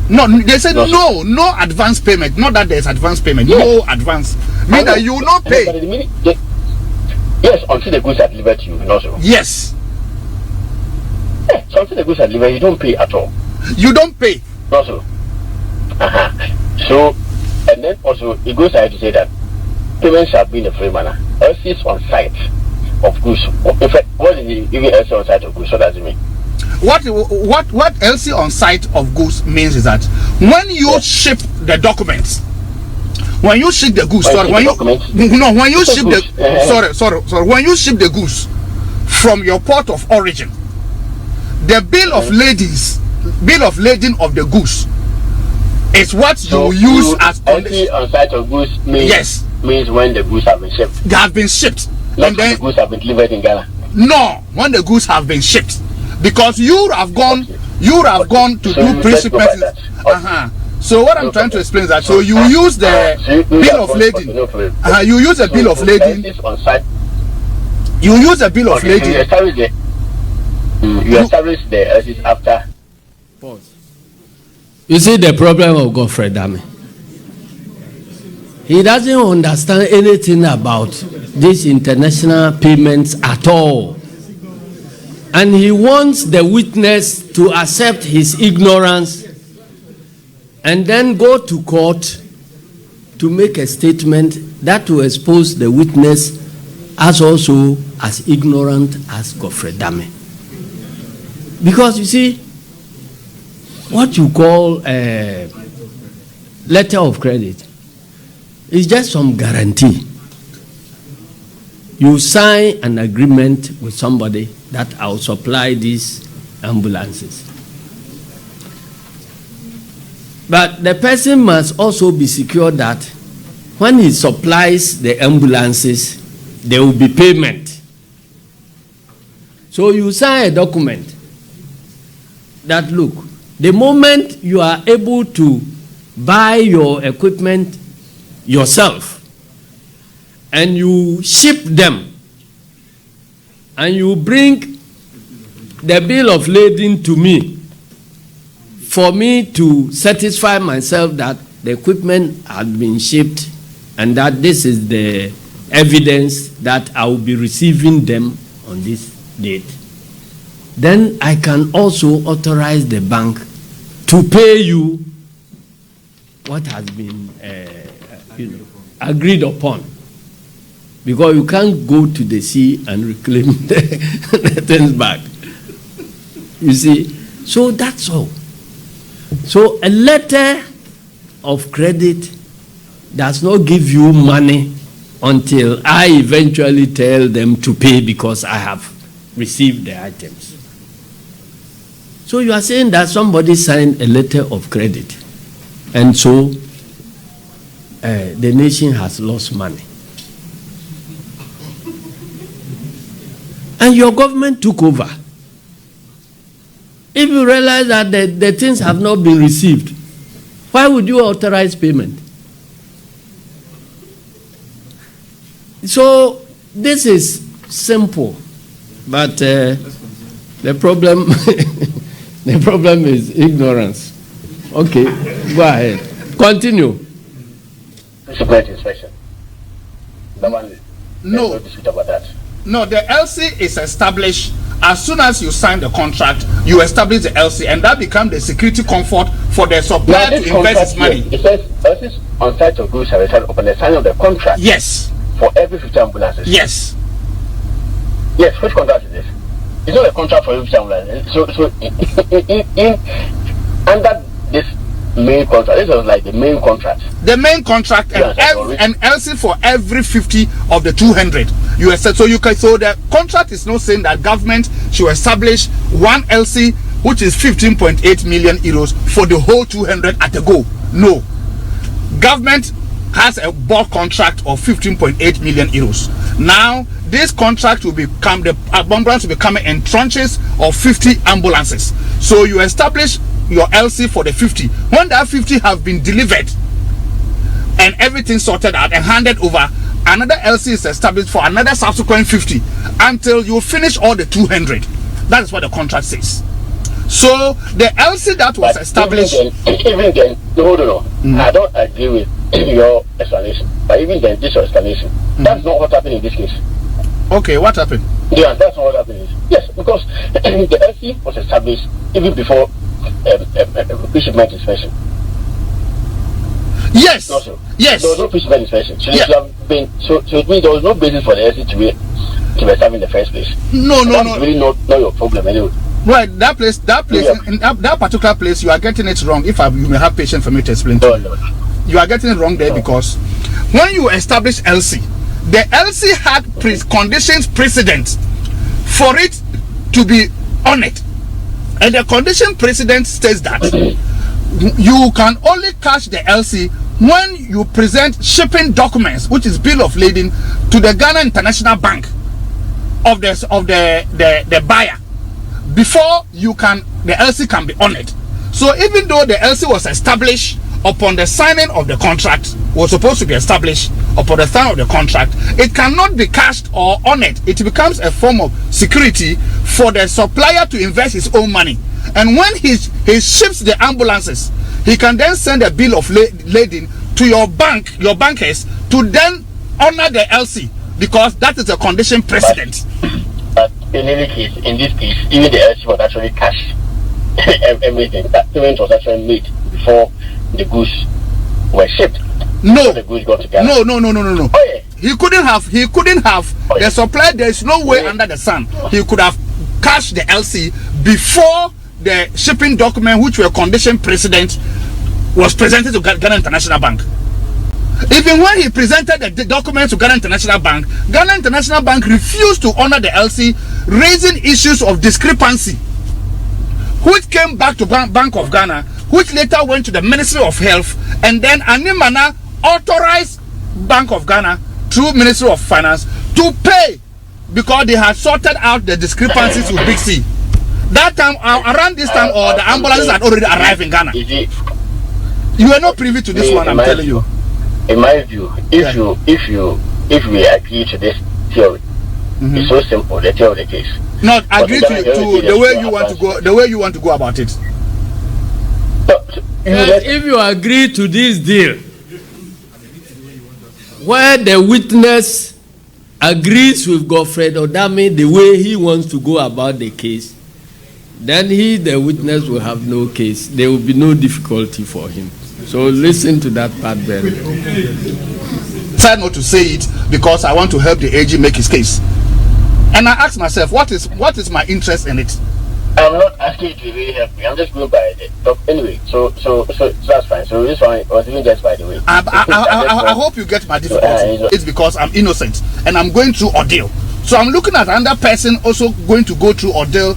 No, they said no advance payment. Not that there's advance payment. Yes. No advance. Mean that you will not pay. Yes, until the goods are delivered to you. Also. Yes. Yeah, so until the goods are delivered, you don't pay at all. You don't pay. Also. So, and then also it goes ahead to say that payment shall be in a free manner. LCs on site of goods. In fact, what is it, even LC on site of goods? What does it mean? What LC on site of goods means is that when you ship the documents, when you ship the goods, when you ship the goods from your port of origin, the bill of lading of the goods is what you use as LC on site of goods means means when the goods have been shipped. They have been shipped. Not and then the goods have been delivered in Ghana. No, when the goods have been shipped. Because you have gone to do principles. So what I'm trying to explain is that you use the bill of lading. You use a bill of lading. You use a bill of lading. You establish the LCs after. Pause. You see the problem of Godfrey Dame. He doesn't understand anything about these international payments at all. And he wants the witness to accept his ignorance and then go to court to make a statement that will expose the witness as also as ignorant as Godfrey Dame. Because you see, what you call a letter of credit It's just some guarantee. You sign an agreement with somebody that I'll supply these ambulances. But the person must also be secure that when he supplies the ambulances, there will be payment. So you sign a document that, look, the moment you are able to buy your equipment yourself and you ship them and you bring the bill of lading to me for me to satisfy myself that the equipment had been shipped and that this is the evidence that I will be receiving them on this date, then I can also authorize the bank to pay you what has been agreed upon. Because you can't go to the sea and reclaim the things back. You see? So that's all. So a letter of credit does not give you money until I eventually tell them to pay because I have received the items. So you are saying that somebody signed a letter of credit and so the nation has lost money. And your government took over. If you realize that the things have not been received, why would you authorize payment? So this is simple, but the problem the problem is ignorance. Okay, go ahead. Continue. Inspection. No. About that. No, the LC is established as soon as you sign the contract. You establish the LC, and that becomes the security comfort for the supplier to invest his money. It says LC's on site of goods are returned upon the signing of the contract. Yes. For every 50 ambulances. Yes. Yes. Which contract is this? It's not a contract for every 50 ambulances. So in under this main contract, this was like the main contract. The main contract and LC for every 50 of the 200. You said so. So the contract is not saying that government should establish one LC which is 15.8 million euros for the whole 200 at a go. No, government has a bulk contract of 15.8 million euros. Now this contract will become the ambulance will be coming in tranches of 50 ambulances. So you establish your LC for the 50. When that 50 have been delivered and everything sorted out and handed over, another LC is established for another subsequent 50 until you finish all the 200. That is what the contract says. So the LC that was established. Even then, no. I don't agree with your explanation. But even then, this explanation, that's not what happened in this case. Okay, what happened? Yeah, that's not what happened. Yes, because the LC was established even before pre-shipment inspection. Yes. Also, yes. There was no pre-shipment inspection. So, yeah. so it means there was no basis for the LC to be established in the first place. No. That's really not your problem anyway. Right, that place, yeah. In that particular place, you are getting it wrong. If you may have patience for me to explain to you. You are getting it wrong there because when you establish LC, the LC had conditions precedent for it to be honored. And the condition precedent states that you can only cash the LC when you present shipping documents, which is bill of lading, to the Ghana International Bank of the buyer before the LC can be honored. So even though the LC was established upon the signing of the contract, was supposed to be established upon the signing of the contract, it cannot be cashed or honored. It becomes a form of security for the supplier to invest his own money. And when he ships the ambulances, he can then send a bill of lading to your bankers to then honor the LC, because that is a condition precedent. But in any case, in this case, even the LC was actually cashed. Everything, that payment was actually made before the goods were shipped. No, the goods got together. No. Oh, yeah. He couldn't have the supplier. There is no way under the sun he could have cashed the LC before the shipping document, which were condition precedent, was presented to Ghana International Bank. Even when he presented the documents to Ghana International Bank refused to honor the LC, raising issues of discrepancy, which came back to Bank of Ghana, which later went to the Ministry of Health, and then Animana authorized Bank of Ghana through Ministry of Finance to pay because they had sorted out the discrepancies with Big C. That time, around this time, or the ambulances had already arrived in Ghana. You are not privy to this one, I'm telling you. In my view, if we agree to this theory, it's so simple. The theory of the case. Not agree to the way you want to go. The way you want to go about it. If you agree to this deal, where the witness agrees with Godfred Odame the way he wants to go about the case, then the witness will have no case. There will be no difficulty for him. So listen to that part very well. Try not to say it because I want to help the AG make his case. And I ask myself, what is my interest in it? I'm not asking you to really help me. I'm just going by it. But anyway, so that's fine. So this one was even just by the way. I hope you get my difficulty. It's because I'm innocent and I'm going through ordeal. So I'm looking at another person also going to go through ordeal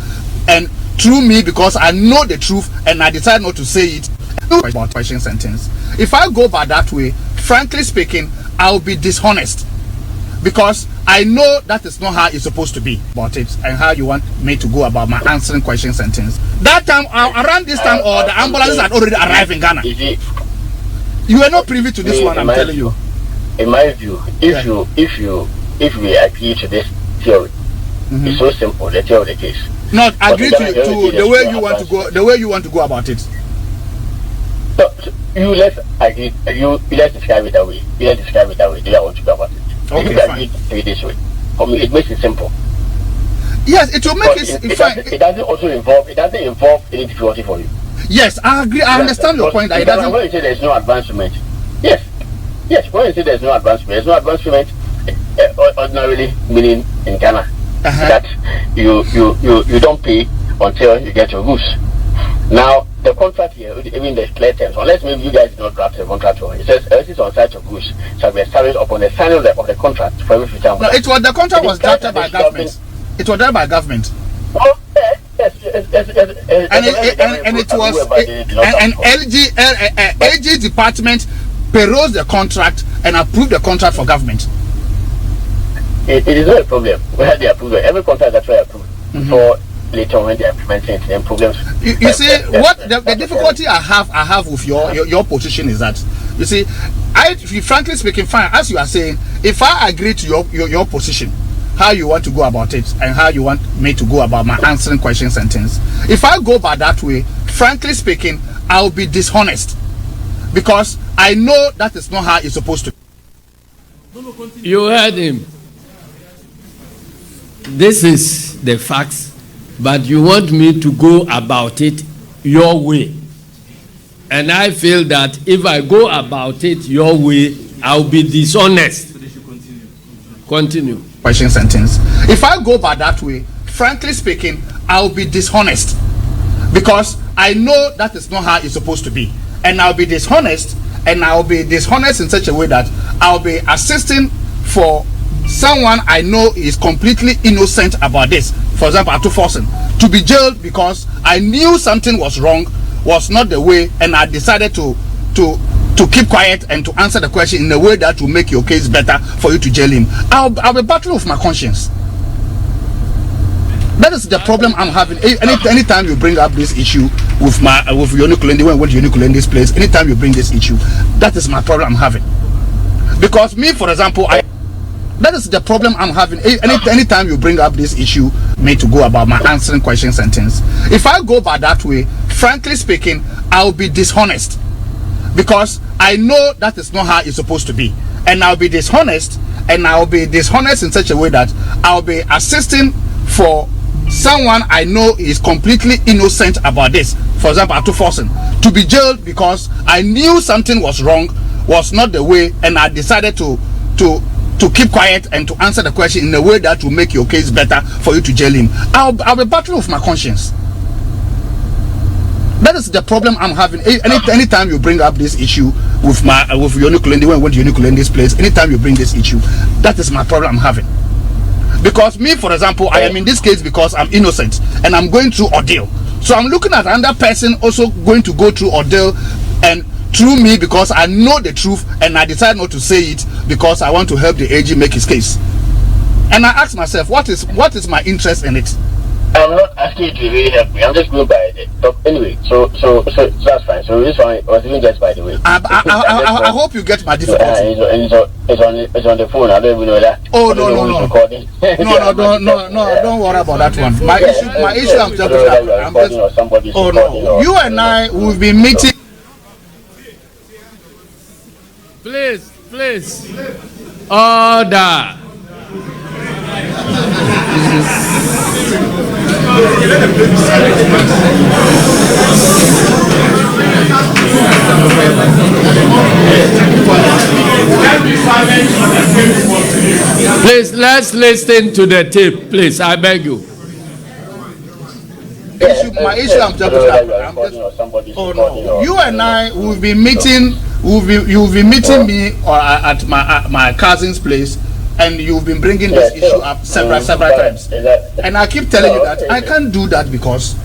and through me because I know the truth and I decide not to say it. About question sentence. If I go by that way, frankly speaking, I'll be dishonest because I know that is not how it's supposed to be about it and how you want me to go about my answering question sentence. That time, around this time, or the ambulances had already arrived in Ghana. You are not privy to this one, I'm telling you. In my view, if we agree to this theory, it's so simple. The theory of the case. Not agree to the way you want to go. The way you want to go about it. So let's agree. Let's describe it that way. Let's describe it that way. Do you want to go about it? Okay, if you agree this way, for me, it makes it simple. Yes, it will make it. It doesn't also involve. It doesn't involve any difficulty for you. Yes, I agree. I understand your point. That it doesn't. When you say there's no advancement, yes. When you say there's no advancement, ordinarily meaning in Ghana that you don't pay until you get your goods. Now, the contract here, even the clear terms, unless maybe you guys did not draft the contract, it says everything on site of goods shall be established upon the signing of the contract for every future. No, the contract was drafted by government. It was done by government. Oh, yes. And it was an LG department perused the contract and approved the contract for government. It is not a problem. We had the approval. Every contract that's why approved before. Later when they are implementing it, then problems. You see, what the difficulty I have with your position is that, you see, frankly speaking, fine, as you are saying, if I agree to your position, how you want to go about it and how you want me to go about my answering question sentence, if I go by that way, frankly speaking, I'll be dishonest because I know that is not how it's supposed to be. You heard him. This is the facts. But you want me to go about it your way. And I feel that if I go about it your way, I'll be dishonest. Continue. Question sentence. If I go by that way, frankly speaking, I'll be dishonest. Because I know that is not how it's supposed to be. And I'll be dishonest in such a way that I'll be assisting for someone I know is completely innocent about this. For example, Atu Forsen, to be jailed because I knew something was wrong, was not the way, and I decided to keep quiet and to answer the question in a way that will make your case better for you to jail him. I'll be battling with my conscience. That is the problem I'm having. Anytime you bring up this issue with Yoni Kulende, when I went to Yoni Kulende's place, anytime you bring this issue, that is my problem I'm having. Because me, for example, that is the problem I'm having. Anytime you bring up this issue, me to go about my answering question sentence. If I go by that way, frankly speaking, I'll be dishonest. Because I know that is not how it's supposed to be. And I'll be dishonest in such a way that I'll be assisting for someone I know is completely innocent about this. For example, Atu Forsen, to be jailed because I knew something was wrong, was not the way, and I decided to keep quiet and to answer the question in a way that will make your case better for you to jail him. I'll be battling with my conscience. That is the problem I'm having. Anytime you bring up this issue with Unikulende when I went to Unikulende's place. Anytime you bring this issue, that is my problem I'm having. Because me, for example, I am in this case because I'm innocent and I'm going through ordeal. So I'm looking at another person also going to go through ordeal and through me because I know the truth and I decide not to say it because I want to help the AG make his case. And I ask myself, what is my interest in it? I'm not asking you to really help me. I'm just going by the top. Anyway, so that's fine. So this one was even just by the way. I hope you get my difficulty. It's on the phone. I don't even know that. Oh no. Don't worry about that one. My issue I'm talking about. Oh no. You and I will be meeting. Please. Order. Please, let's listen to the tape. Please, I beg you. My issue I'm talking about. Oh no. You and I will be meeting. You will be meeting me at my cousin's place. And you've been bringing this issue up several times, and I keep telling you that I can't do that because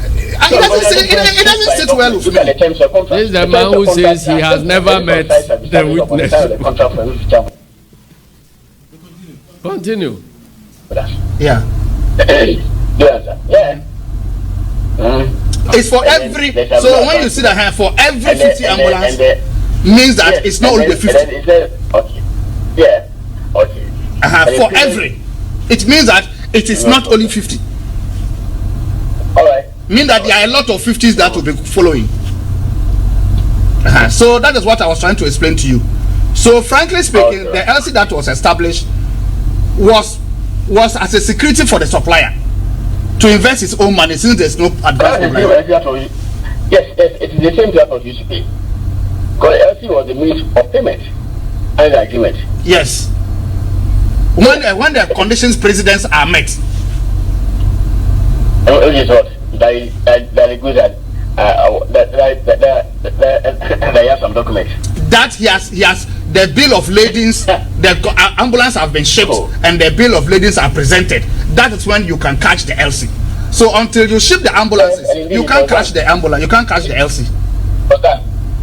it doesn't sit well with me. This is the man who says he has never met the witness. Continue. Yeah. It's for every. So when you see the hand for every 50 ambulance, means that it's not only the 50. Okay. Yeah. Okay. For every, it means that it is not only 50. All right. Mean that there are a lot of 50s that will be following. So that is what I was trying to explain to you. So frankly speaking, the LC that was established was as a security for the supplier to invest his own money since there's no advance. Yes, it is the same that was used to pay. Because LC was the means of payment and the agreement. Yes. When the conditions precedents are met. That has some documents. That he has the bill of ladings, the ambulance have been shipped and the bill of ladings are presented. That is when you can catch the LC. So until you ship the ambulances, you can't catch the ambulance, you can't catch the LC.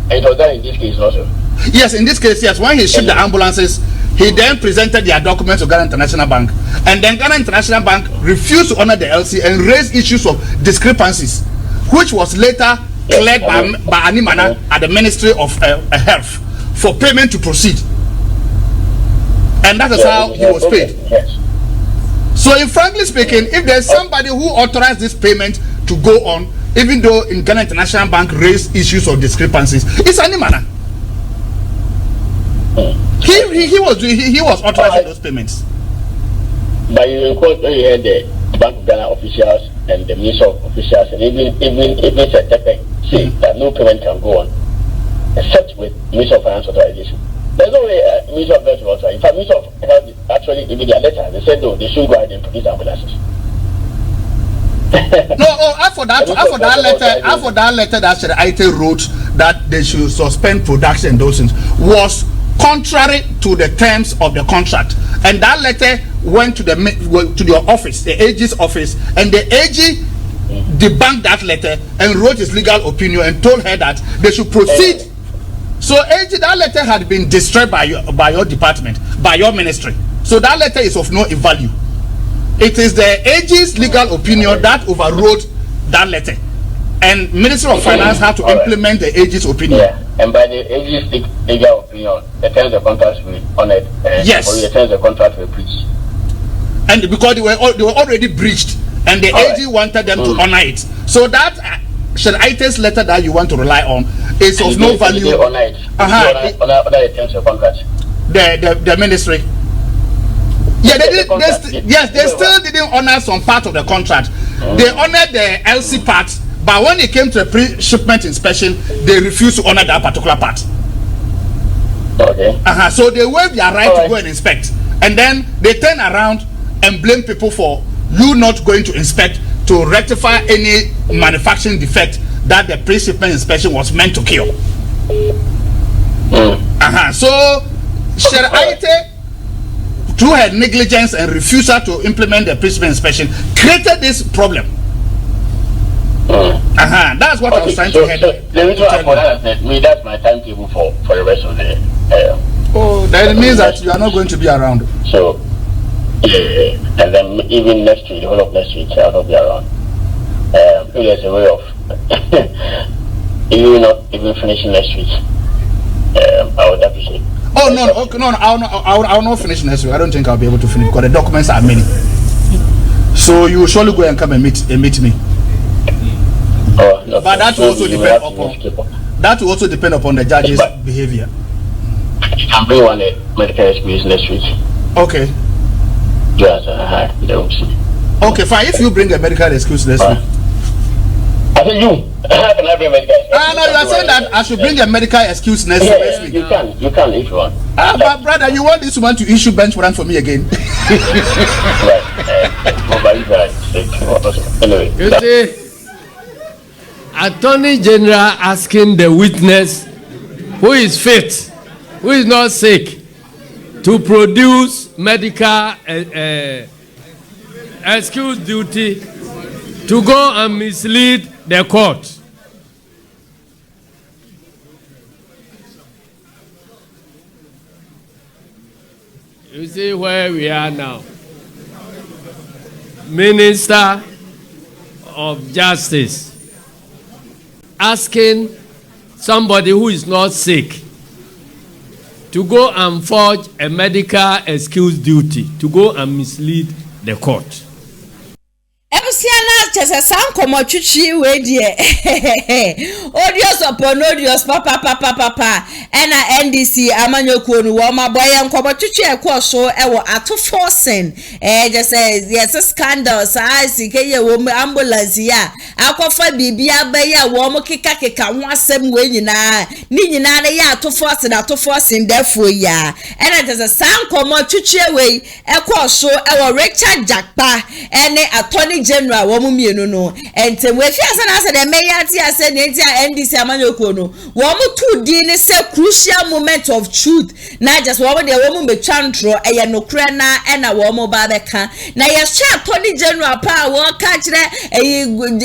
And it was done in this case also. Yes, in this case, yes. When he shipped the ambulances, he then presented their documents to Ghana International Bank, and then Ghana International Bank refused to honor the LC and raised issues of discrepancies, which was later cleared by Animana at the Ministry of Health for payment to proceed, and that is how he was paid. Yes. So, frankly speaking, if there's somebody who authorized this payment to go on, even though in Ghana International Bank raised issues of discrepancies, it's Animana. He was authorizing those payments. But you recall when you had the Bank of Ghana officials and the Minister of officials and even Tepe say that no payment can go on except with Minister of Finance authorization. There's no way Minister of Health will authorize. In fact, Minister of Health actually even their letter they said no, they should go ahead and produce ambulances. After that letter that Aite wrote that they should suspend production and those things was contrary to the terms of the contract, and that letter went to the office, the AG's office, and the AG debunked that letter and wrote his legal opinion and told her that they should proceed. So AG, that letter had been destroyed by your department, by your ministry. So that letter is of no value. It is the AG's legal opinion that overrode that letter, and Ministry of Finance had to implement the AG's opinion. Yeah, and by the AG's legal opinion, the terms of contract were honored. Yes. Or the terms of contract were breached. And because they were already breached, and the AG wanted them to honor it. So that Aite's letter that you want to rely on is of no value. They honor it. Honor the terms of contract. The ministry. Yeah, they still didn't honor some part of the contract. They honored the LC part, but when it came to the pre-shipment inspection, they refused to honor that particular part. Okay. So they waived their right to go and inspect, and then they turn around and blame people for you not going to inspect to rectify any manufacturing defect that the pre-shipment inspection was meant to kill. So Sheraite, through her negligence and refusal to implement the principal inspection, created this problem. That's what I was trying to head. The reason for that, that's my timetable for the rest of the. That means that you are not going to be around. So, yeah, and then even next week, the whole of next week, I'll not be around. If there's a way of you not even finishing next week, I would appreciate. Oh no, okay, no, I'll not finish next week. I don't think I'll be able to finish because the documents are many. So you will surely go and come and meet me. No, but that will also depend upon the judge's behavior. You can bring one medical experience next week. Okay. Yes, okay, fine. If you bring a medical excuse next week. I think you. How can I bring medical excuse? No, you are saying that I should bring a medical excuse next week. You can if you want. But brother, you want this woman to issue bench warrant for me again? Anyway. You see, Attorney General asking the witness who is fit, who is not sick, to produce medical excuse duty to go and mislead the court. You see where we are now. Minister of Justice asking somebody who is not sick to go and forge a medical excuse duty to go and mislead the court. Ebusiana chese san komo twitwi we die odios upon odios papa ena NDC amanyokuo nu wo maboye nkomo twitwi ekoso ewo ato forcing just say yes scandal sa sikeye wo ambulance ya akofa bibia baya wo mo keka ho asem we nyina ni nyina na ya ato forcing therefore ya ena just san komo twitwi we ekoso ewo Richard Jakpa ene attorney general wo mumienu no ente we fiasa na se de meyati ase ne ntia NDC amanyokuo no wo mu tu di ne se crucial moment of truth na just wo de wo mu betwantro eye nokra na ena wo mu ba beka na ye sha attorney general pa wo ka kire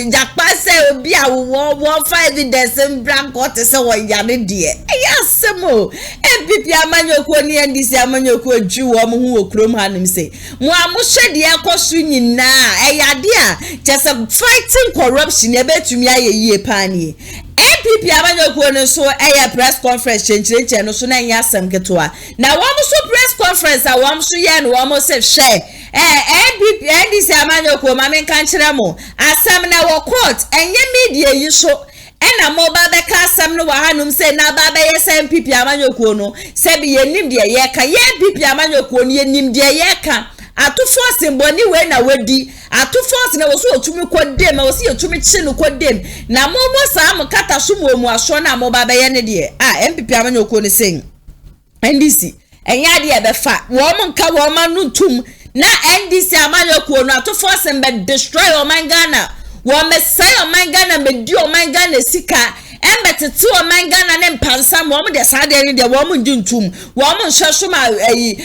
Jakpa se obi a wo fa evidence mbran court se wo yane de asemo NPP amanyokuo ni NDC amanyokuo ju wo mu hu okrom hanim se mo amuhwe de ekoso nyina eyade a just fighting corruption ebetumi ayeye pani NPP abanyokuo no so press conference chenche no so na nya asem ketoa na wo so press conference a wo so ye no wo se hwe NPP NDC abanyokuo ma men kan kire mo asem na wo court enye media yi so ena mo ba be ka asem no wa hanum se na ba be yes NPP abanyokuo no se bi yenim de ye ka ye NPP abanyokuo no yenim de ye ka atu force mboni we na wedi atu force na woso otumi kodem na wosi otumi chi no kodem na momo sa am kata so mu aso na mo ba be ye ne de MPP amanyokuo ne sen NDC enya de be fa wo mo nka wo ma no tum na NDC amanyokuo no atu force mbe destroy o man Ghana wo me say o man Ghana me di o man Ghana sika embetete o man Ghana ne mpansa mo de sa de ne de wo mo ndi ntum wo mo nhwehwo ma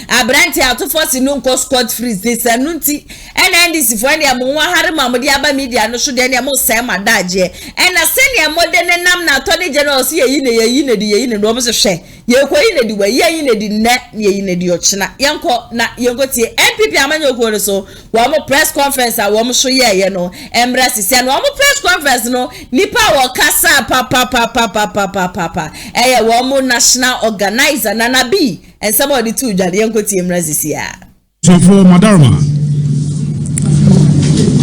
abranti ato force no nko squad freeze this anunti ena NDC for ne mo hare ma mo de aba media no so de ne mo say ma daje ena se ne mo de ne nam na attorney general si yeyi ne do mo se hwe ye ko yi ne di wa yeyi ne di ne yeyi ne di ochina yenko na yenko tie NPP amanyokuo no so wo mo press conference a wo mo so ye no emra sisi no wo mo press conference no nipa wo kasa papa eye wo mo national organizer na nabi and somebody too jade yenko tie emra sisi a so for madarma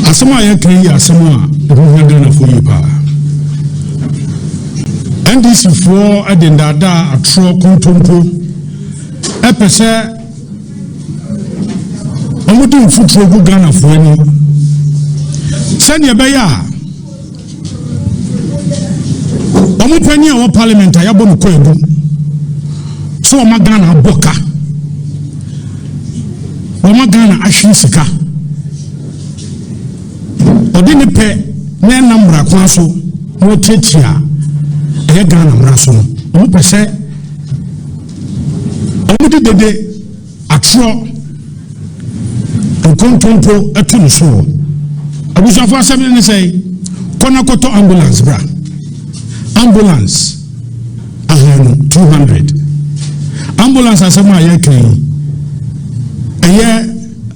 asema ye kan ya asema ho hande na fo yipa NDC for adendada atro kontompo epese omudu mfutro gu Ghana fo ani sene be ya omupani a wo parliament ya bo no edu so o Ghana boka o Ghana ahwe sika odini pe na namra kwa so mo tretia e Ghana mraso no pese omudi dede atro nkontompo eto no so abusafo asem ne say kona koto ambulance bra ambulance 200 ambulance asem aye kan eye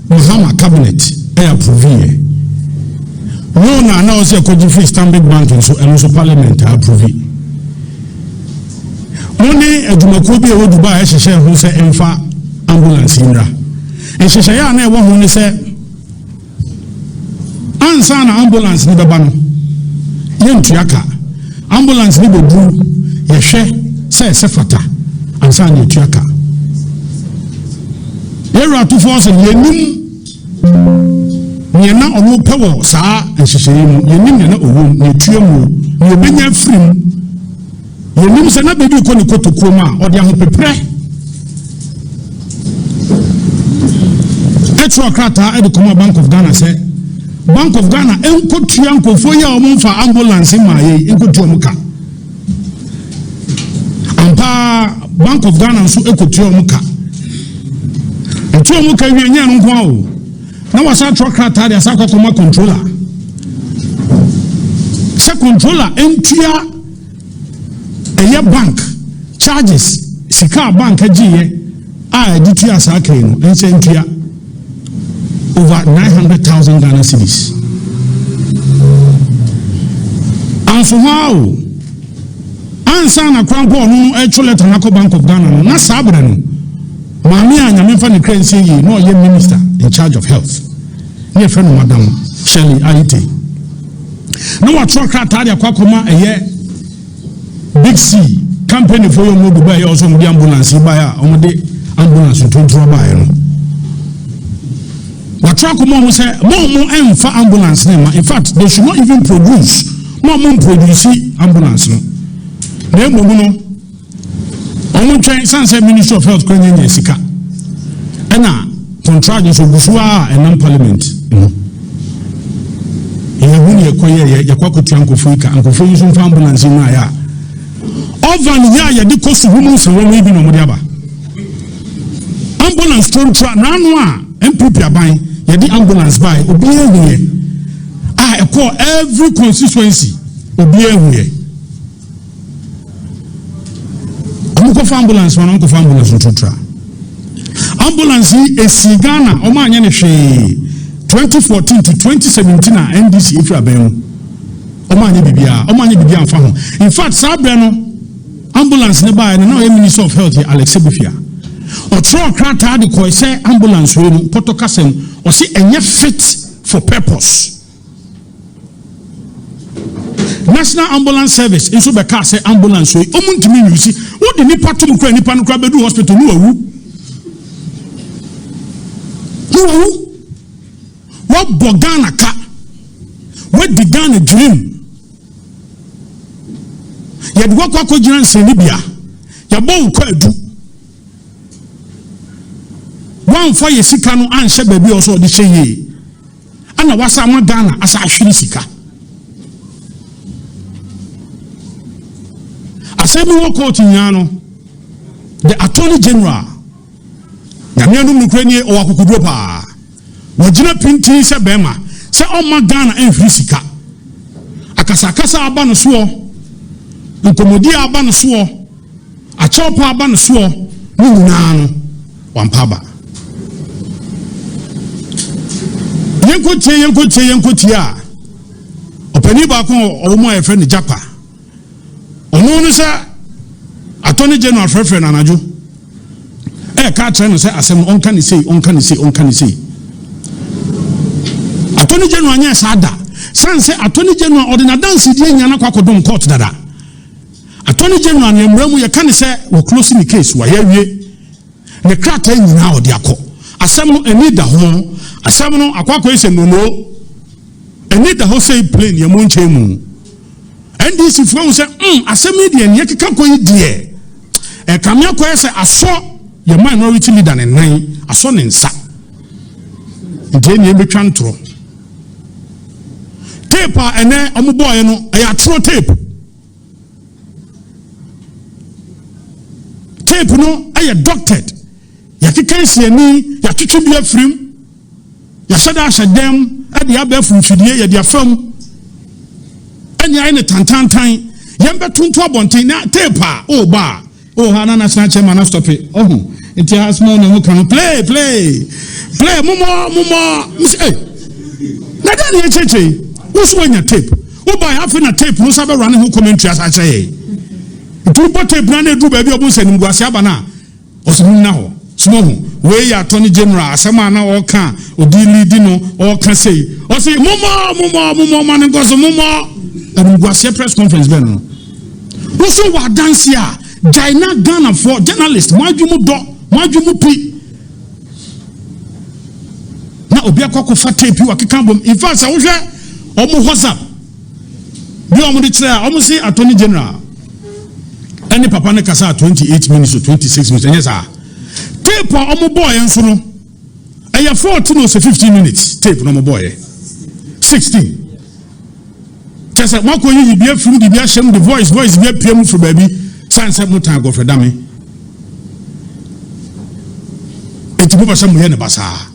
Mahama cabinet approve no na ose koji free Stanbic banking so and so parliament approve money adwumako bi e wo Dubai hyehyɛ ho sɛ emfa ambulance ndra ehyehyɛ ya na e wo ho ne sɛ ansa na ambulance ni beba no yentuaka ambulance ni bebu yɛhwɛ sɛ fata ansa na yetuaka yɛra to force yenim nyena ɔno pɛwɔ saa ehyehyɛ mu yenim nyena owom ne tuamu ne benya frim yenim sɛ na bebi ko ne kotokuo ma ɔde ahopepre petro krata e de kɔma Bank of Ghana sɛ Bank of Ghana enkotua nkofo ya ɔmo mfa ambulance ma ye enkotua mu ka ampa Bank of Ghana nso ekotua mu ka etua mu ka wie nya no nko awo na wasa trokrata de asakɔ kɔma controller sɛ controller entua eye bank charges sika bank agiye a editu asaka no ensentua over 900,000 Ghana cedis anso how ansa na krampo no actually tanako Bank of Ghana na sabre no mami anya memfa ne krense yi no ye minister in charge of health ne friend madam Shirley Aite no wa trokrata de akwa eye Big C company for your mobile buy also the ambulance buy on the ambulance to buy no what track mo say mo emfa ambulance name in fact they should not even produce mo produce ambulance no na mo no on train sanse Ministry of Health kwenye sika ena contract so busua and parliament ya huni ekoye ya kwa kutuankofo ika ankofo yusu mfa ambulance ma ya ovan ya de kosu humu se won bi no mo de aba ambulance tontra nanu a NPP aban ya di ambulance by obi ehuye e call every constituency obi ehuye amko fa ambulance wan amko fa ambulance tontra ambulance esi Ghana o ma anya ne hwe 2014 to 2017 a NDC ifra ben o ma anya bibia amfa ho in fact sabre no ambulance ne buy no Minister of Health Alex Bufia o tro krata de ko say ambulance we no potokasem o si enye fit for purpose National Ambulance Service inso be ka say ambulance we o muntimi yusi wo de nipa tum kra nipa no kra bedu hospital no awu what Bogana ka what the Ghana dream yet what Jiran Senibia Yabo Kwadu one for your Sikano and Shebaby also the Cheye and a Wasama Ghana as I should sika. I said, we walk out in Yano, the Attorney General Yamiano Ukraine or Akukudopa. Wajina pinti se bema se oma Ghana enfri sika akasakasa aba no so nkomodi aba no so achopa aba no so nyina no wampaba yenkotie a opani ba ko omo efe ne japa ono no se Attorney General frefre na anajo ka tren no se asem onka ni sei Attorney General anya sada sanse Attorney General ordinary dance die nyana kwakodom court dada Attorney General ne mramu ye kan se wo close the case wa yawie ne krata nyina odi akọ asem no eni da ho asem no akwakọ ise nono eni da ho say plain ye monche mu NDC fo say asem die ne keka koyi die e kamia ko ese aso ye minority leader ne nan aso ne nsa ntie ne betwa ntro tape ene omuboy no ya true tape no doctored case ni ya twetwe bi afrim ya sada ahyedem ade abafu mfidie ya dia fam anya ai ne tantantan yembe tuntu abonten na tape o ba o hana national chairman na stop it oh it has more no can play mumo hey na dan ye cheche usu anya tape o ba ya fe na tape no sabe run ho commentary as ache tu bo tape na edu ba bi obunsani nguase aba na osum na ho small we ya Attorney General asema na o kan odi lead no o kan say o say mumo man ngoso mumo nguase press conference be no usu wa dance ya Jaina Ghana for journalist mwadwumu pi na obi akoko fa tape wa keka bom in fact sa wo hwe omo WhatsApp bi omo de kire omo say Attorney General any papa ne kasa 28 minutes or 26 minutes yes ah tape omo boy enso no aya 14 or 15 minutes tape no omo boy 16 kesa mako yi bi afim di bi ahyem the voice bi apiem for baby sanse mutan go fredame etibu ba samu ye ne basa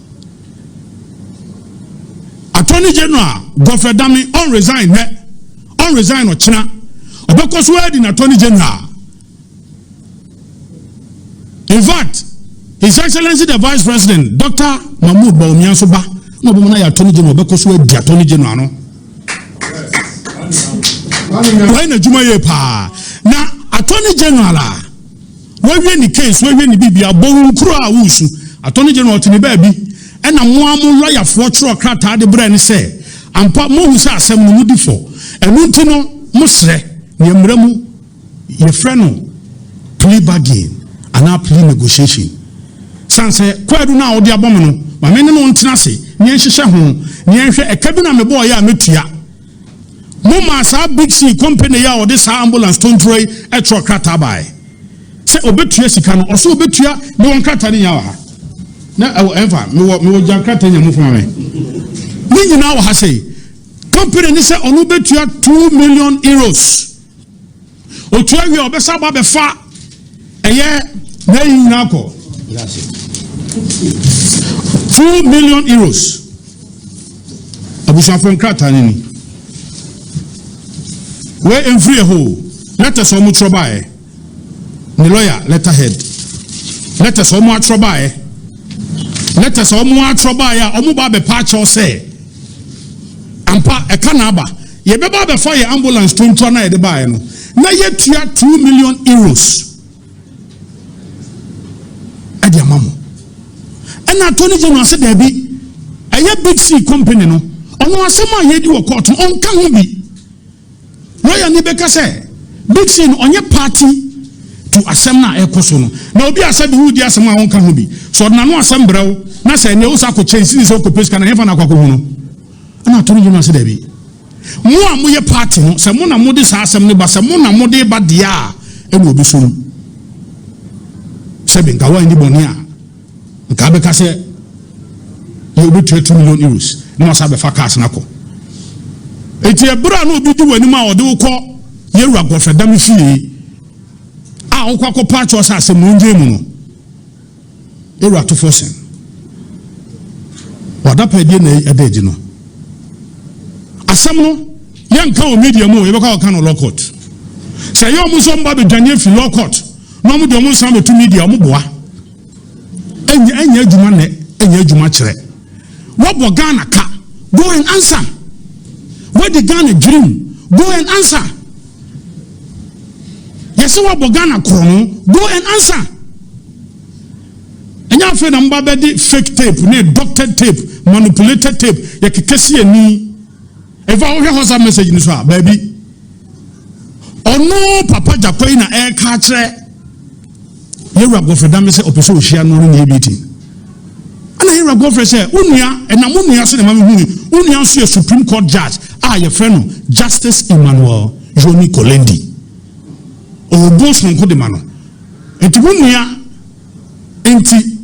Attorney General go fredame on resign o china obekoso edi na Attorney General. In fact, His Excellency the Vice President Dr. Mahmoud Bawumia Soba no bo na ya Attorney General obekoso edi Attorney General no why na juma ye pa na Attorney General we ni case we ni bibia bon kro a wusu Attorney General tini ba bi e na mo am lawyer for tro krata de bra ni say ampa mo hu sa asem no mudi fo enu nti no mo sre ne mramu ye frɛ no plea bargain ana plea negotiation sanse kwadu na odi abom no ma me ne no ntena se ne nhyehyɛ ho ne nhwɛ ekabi na me boy ya metua Mama sa big C company ya or this ambulance don't try a truck crata by. Say obetua sika no also obetua me won crata ni ya wa. Na ever me wo jan crata nya mu fama me. Ni nyina wa ha say company ni say onu betua 2 million euros. Otua wi obesa ba be fa eye na nyina ko. 2 million euros. Abusa fon crata ni. Where in free ho, let us all try. The lawyer, letterhead. Let us all try. Let us all try. Omuba patch or say. Ampa a canaba. Ye beba be fire ambulance to Ntwana de buy no. Na yet 2 million euros. Adia mamo. And Attorney General said there be a big C company no. Ono asema ye di wo court on kan ho bi. Lawyer ni beka say big sin onye party to asem na ekoso no na obi asabi hu di asem a won ka ho bi so na no asem brawo na say ne usa ko change ni so ko peska na hefa na kwako hu no ana Attorney General say da bi mo a mo ye party no say mo na mo di sa asem ne ba say mo na mo di ba dia e no obi so no say benka wa ni boni a nka beka say ye obi 2 million euros no asabe fa cash na ko eti ebra no obi di wani ma ode wo kɔ yewura gofredam fie a wo kwakɔ patch o sa asem no nje mu no yewura to forsen wada pɛdie na edaji no asem no yanka o media mu yebɛka o kan no law court sɛ yɛ omu so mba be dwane fi law court no mu de omu san be to media omu boa enya adwuma ne enya adwuma kyerɛ wo bo Ghana ka go and answer. Where the Ghana dream, go and answer. Yes, what Ghana chrono, go and answer. And you feel I'm fake tape, doctored tape, manipulated tape. You can see me. If I have a message in this one, baby. Oh no, Papa Jacoy na air catcher. You are going for them. Say, "Opeso share no meeting." And I hear a girlfriend say, "Unia," and I'm Unia saying, "Unia is a Supreme Court judge." Your friend Justice Emmanuel Johnny Kolendi o boss no de mano enti wunia enti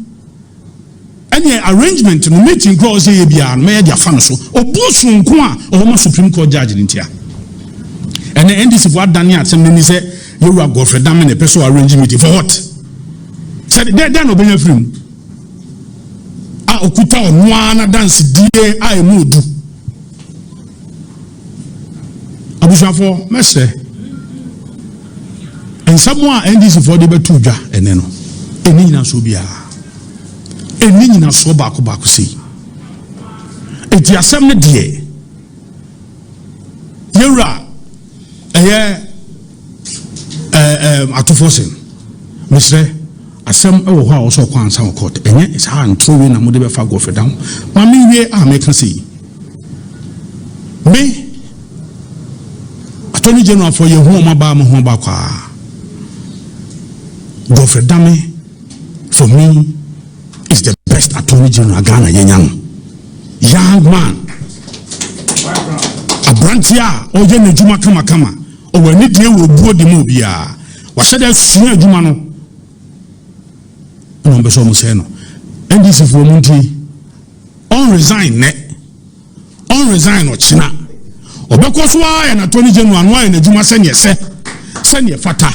any arrangement no meeting go say bia no me dia fa no so o boss nko a o ma Supreme Court judge ntia and the NDC for Dani atem ni say you are go for dam na person arrange meeting for what said there no be free a okuta onwa na dance die a emudu abusafo mese ensamo a NDC for de betu dwa ene no eni nyina so bia eni nyina so ba ko sei eti asem ne die yewra atofosen mesre asem ewo ho a wo so kwansa wo court enye sa ntro we na mo de be fa go fedan ma me wie a me kan sei me Attorney General for your home about my home back. Godfrey Dame, for me, is the best Attorney General Ghana young man. A branchia, or Jen Juma Kama, or when it will board the mobia. What said I senior Jumano? Number so museno. And this is for Munti. Unresign, unresign or China. Obekoswa and Attorney General and why in the Juma send ye fata.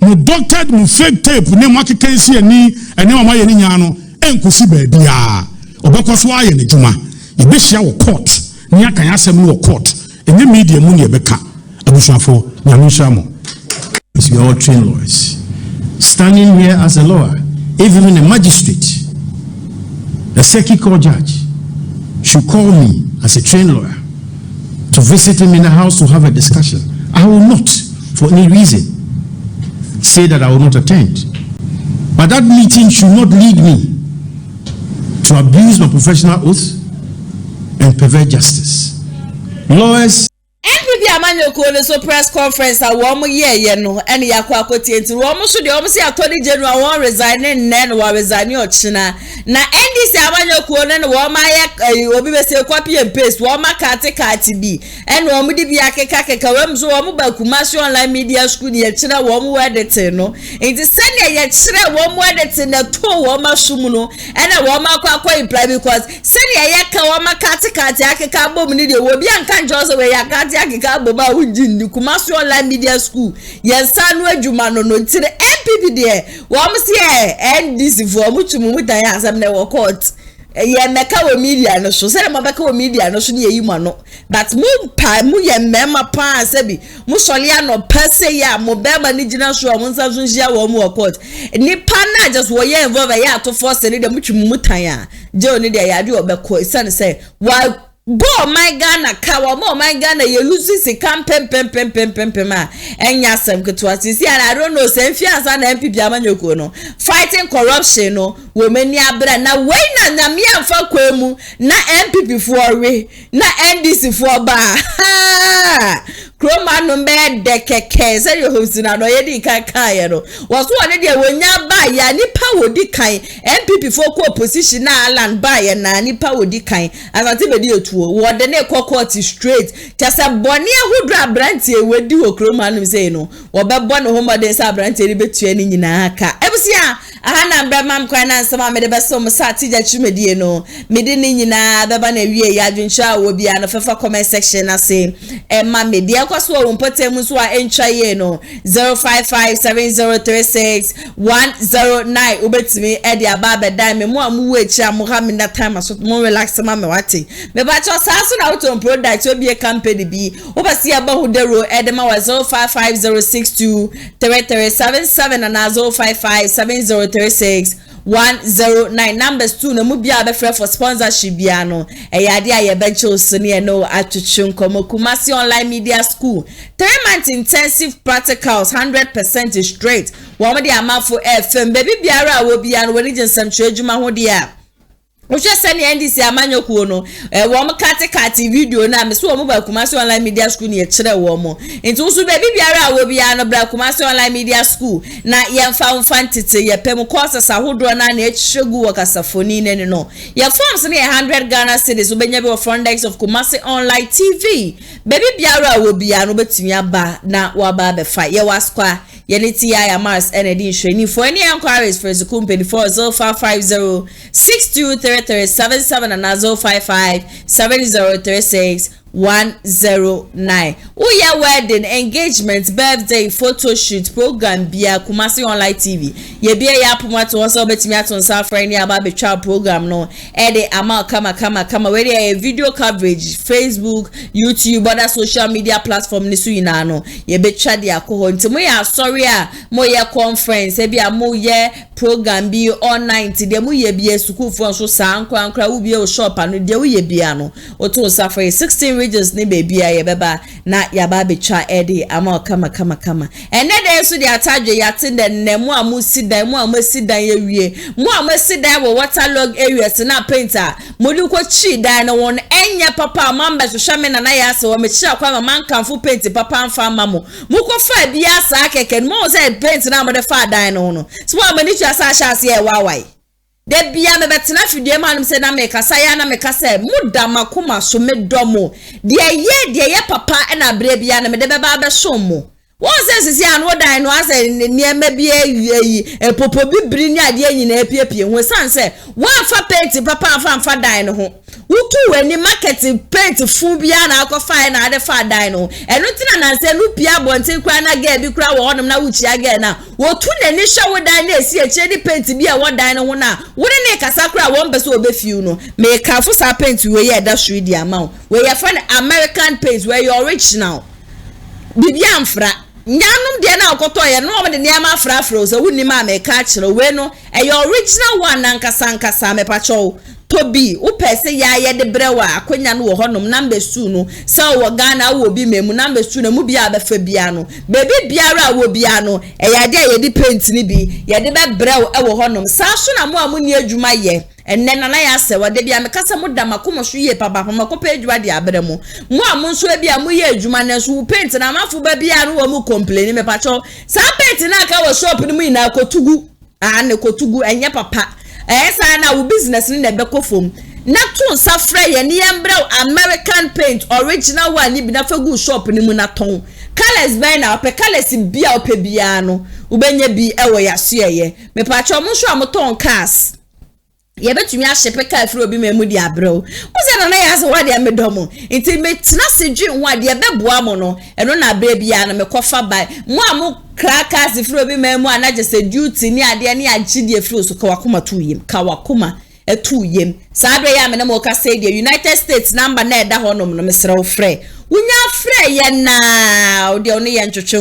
No doctored no fake tape, no market can see any and no my nyano, and kusi baby. Obekoswa and the Juma. You be share court, near Kayasem court, in the media money beka. Abushafo, Yamushamo. We are all trained lawyers. Standing here as a lawyer, even a magistrate, a circuit court judge should call me as a trained lawyer to visit him in the house to have a discussion. I will not, for any reason, say that I will not attend. But that meeting should not lead me to abuse my professional oath and pervert justice. Lawyers. NPP amanyoko so press conference a wo ye no ene yakwa akoti enti wo so de wo se Attorney General won resign nen wa resign ochina na NDC amanyoko no wo ma ye obi be se copy and paste wo ma kate bi ene wo di bia keka wo so wo ba Kumasi online media school ye kira wo edit no enti sene ye kira wo edit na to wo ma sum no ene wo ma kwa imply because sene ye ka wo ma kate akeka bom ni de wo bia nka njo so we ya kate akeka boba ujindi Kumasi online media school yensanu adwuma no tire NPP de wo mse NDC for mutumu mutan asem na wo court ye meka wo media no so say mabeka wo media no so ne yima no but mu ye mema pa sebi mu solia no pese ya mo bema ni gina so mo nsa so hia wo mu court ni pa na just wo ye involve ya to force ni de mutumu mutan a je oni de ya de obeko isane say wa Bo my Ghana kawa mo my Ghana ye lose si pem ma enya sem ketwa sisi and I don't know say fiansa na MPP amanyoko no fighting corruption no we mani abra na we na me amfa kwemu na MPP for we na NDC for ba Kroma no me de keke say you host na no ye di kan no was one dey wonya ba ya nipa wodi kan MPP for ko opposition na land ba ya na nipa wodi kan asante bediatuo wo de ne court straight just a boni ahudu abrantie wedi ho kroma no say no wo be boni ho mode say abrantie ri betua ni nyina aka ebusia aha na mbra mam kwan na nsema me de beso mo sa tija chumedie no me de ni nyina beba na wie ya adwuncha wo bia no fefa comment section na say ma me bia kwaso wo mpotem so a entwa ye no 0557036109 ubetimi e de aba bedan me mo amu echi amoha me na time so mo relax ma me wate me ba cho sa so na auto product obi e company bi obasi aba hudero e de ma wa 0550623377 and 0557036109 numbers 2 na mu bia be free for sponsorship bia no e yade aye be cho so ne no atwetwe nkomo Kumasi online media school 3 months intensive practicals 100% straight wo mo de amafo FM baby biara wo bia no woni jinsam twedwuma ho de a Oche sene NDC amanyoko no wo mo kate video na me so wo mo ba Kumasi online media school ne kire wo mo enti usu be biara wo bia no bra Kumasi online media school na yemfa mfantete ye pem courses ahodo na echegu wo kasafoni ne no ye forms ne 100 Ghana cedis wo benya be wo front desk of Kumasi online TV baby biara wo bia no betimi aba na wo ba be fa ye waskwa Yeniti ya Mars ND Sheni for any inquiries for the company 0550623377 and 0557036109 109. Uya wedding, engagement, birthday, photo shoot, program bia Kumasi online TV. Ye bia ya puma to onso betimi aton sa friend ya ba betwa program no. Ede ama kama we dey video coverage, Facebook, YouTube, other social media platform ni su ina no. Ye betwa dia ko nti mo ya sorry a mo ye conference e bia mo ye program bi online ti de mo ye bia school for so sa ankra wo bia o shop anu de wo ye bia no. O to sa for 16 regions ni baby aye beba na yaba betwa ede ama kama ene de so de atadwe yatin de nemu amusi dan mu amasi dan ye wie mu amasi dan wo waterlog areas na painter modi ko chi dan no won enya papa mamba so hwame na ya se wo me chi akwa man kanfo paint papa mfa mamo mu ko fa bia sa keke mo se paint na mo de fa dan no so amani chi asa hya ye wawai de bia me betena fidie manum se na me kasa ya na me kasa muda makoma so me domo de ye papa na bre bia na me de beba be so mo won se sisi an wo dan no ase niema bia yi popo bibiri ni ade nyina epiepie ho sanse wan fa paint papa fa dan no ho wutu weni market paint fu bia na akofa na ade fa dan no eno tina na se nu pia bonten kwa na ga bi kura wo honum na wuchi aga na wotu na ni hwe wo dan na esi eche di paint bia wo dan no ho na wo ne kasa kura wo mbe so obefiu no me ka fu sa paint we ye da shuri di amount we ye fa American paint we your original bibia amfra nyanum de na akoto ye no de niam afrafro so wuni ma me ka kire we no e your original one na nkasa me pacho Tobi upese ya ye de brewa akonya no wo honom number 2 no se wo Ghana wo bi memu number 2 na mu bia be fa bia no bebi biara wo bia no e ya de ye di paint ni bi ye de be brew e wo honom sa so na mo amuni adwuma ye enne na ya se wo de bia me kasa mu da makomo so ye papa makopa adwuma de abremu mo amun so bia mu ye adwuma na so paint na mafu ba bia no wo mu complain me pacho sa paint na ka wo shop ni mu ina kotugu ne kotugu enye papa esa na wo business ni na beko fom na to safra ye ne yembrel American paint original one ni bi na fagu shop ni mu na ton colors by na pe colors bia ope bia no wo benya bi ewo yaso ye me pa cho mo so amoton cars ye betumi a shepe ka afro bi memu di abrew wo na ya se wa de medomo nti metina sedwi ho ade beboa mo no eno na abre bia na mekofa by mo amu crackers afro bi memu anaje se duty ni ade ni agide afro so kawakoma tuyim kawakoma etuyem sabe ya me na mo ka say the United States number na eda honom no mesre wo frɛ unya frɛ ye na ode oni ye ntwetwe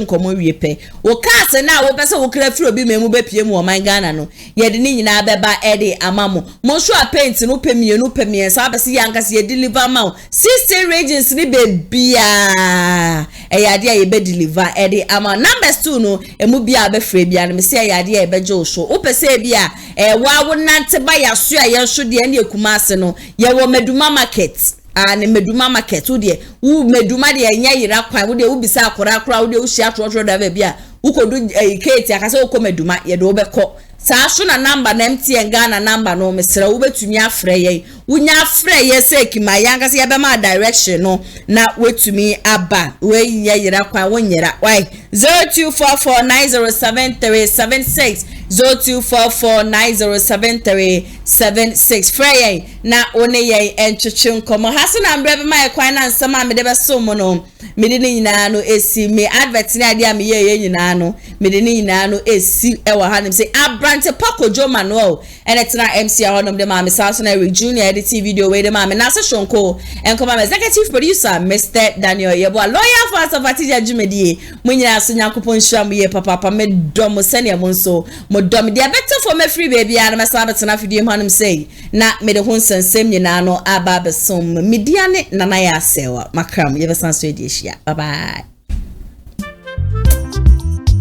nkomo wiepe wo kaase na wo pese wo kra firi obi memu be pie mu o man Ghana no ye de ni nyina beba ede amamo mo so a paint no pemie sa bese ye ankase ye deliver ma 16 regions ni be bia e ya de ye be deliver ede ama numbers 2 no emu bia be frɛ bia no me se ya de ye be jo so wo pese bia wa wo nante ba ya so a ye so de ne Kumasi no ye wo Meduma market ne Meduma market wo de wo Meduma de enya yira kwan wo de wo bisa akora wo de wo hia trotro da ba bia wo kodu Kente akase wo ko Meduma ye de wo be ko sa so na number na MTN Ghana number no mesra wo betumi afrɛ ye wonya afrɛ ye se kima yanga se ye be ma direction no na wetumi aba we nya yira kwan wo nyira why 0244907376 0244907376 frɛ na one ye entwetwe nkomo hase na mbrɛ be ma kwan na nsɛm a me de be so mo no me de ni nyina no esi me advert ni ade a me ye nyina no me de ni nyina no esi e wa hanim say abrante Paco Joe Manuel and it's na MC honom de ma me saso na Junior editing video we de ma me na se shonko enkoma executive producer Mr Daniel Yebo lawyer for Safatija Jumedie mo nyina so nyakopon hwam ye papa me dom sene mo nso mo dom de better for me free baby and me sa betena video honom say na me de ho nsensem nyina no aba besom media ne nana ya asewa makram ye besan so edi hia bye bye.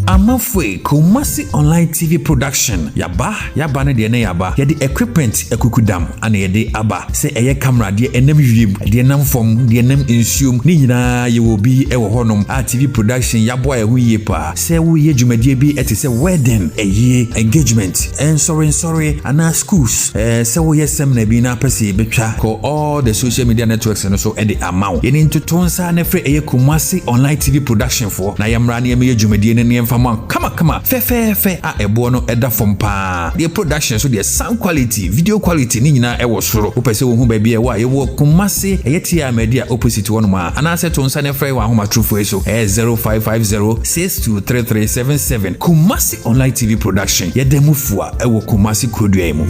Amafwe Kumasi online TV production yaba ne de ne yaba ye de equipment ekukudam ana ye de aba se eye camera de enam wiem de nam fom de enam ensuom ni nyina ye wo bi e wo honom a TV production yabo e hu ye pa se wo ye dwumadie bi etese wedding eye engagement sorry ana schools se wo ye semna bi na pese betwa ko all the social media networks and so e de amaw ye ni ntotonsa na fre eye Kumasi online TV production for na yamra na ye dwumadie ne ne ama kama fe a ebo no eda fom pa the production so the sound quality video quality ni nyina e wo soro wo pese wo hu ba bia wa ye wo Kumasi eyetia media opposite one ma ana se to nsa ne frɛ wa homa trufo so 0550623377 Kumasi Online TV Production ye demufua e wo Kumasi kodua mu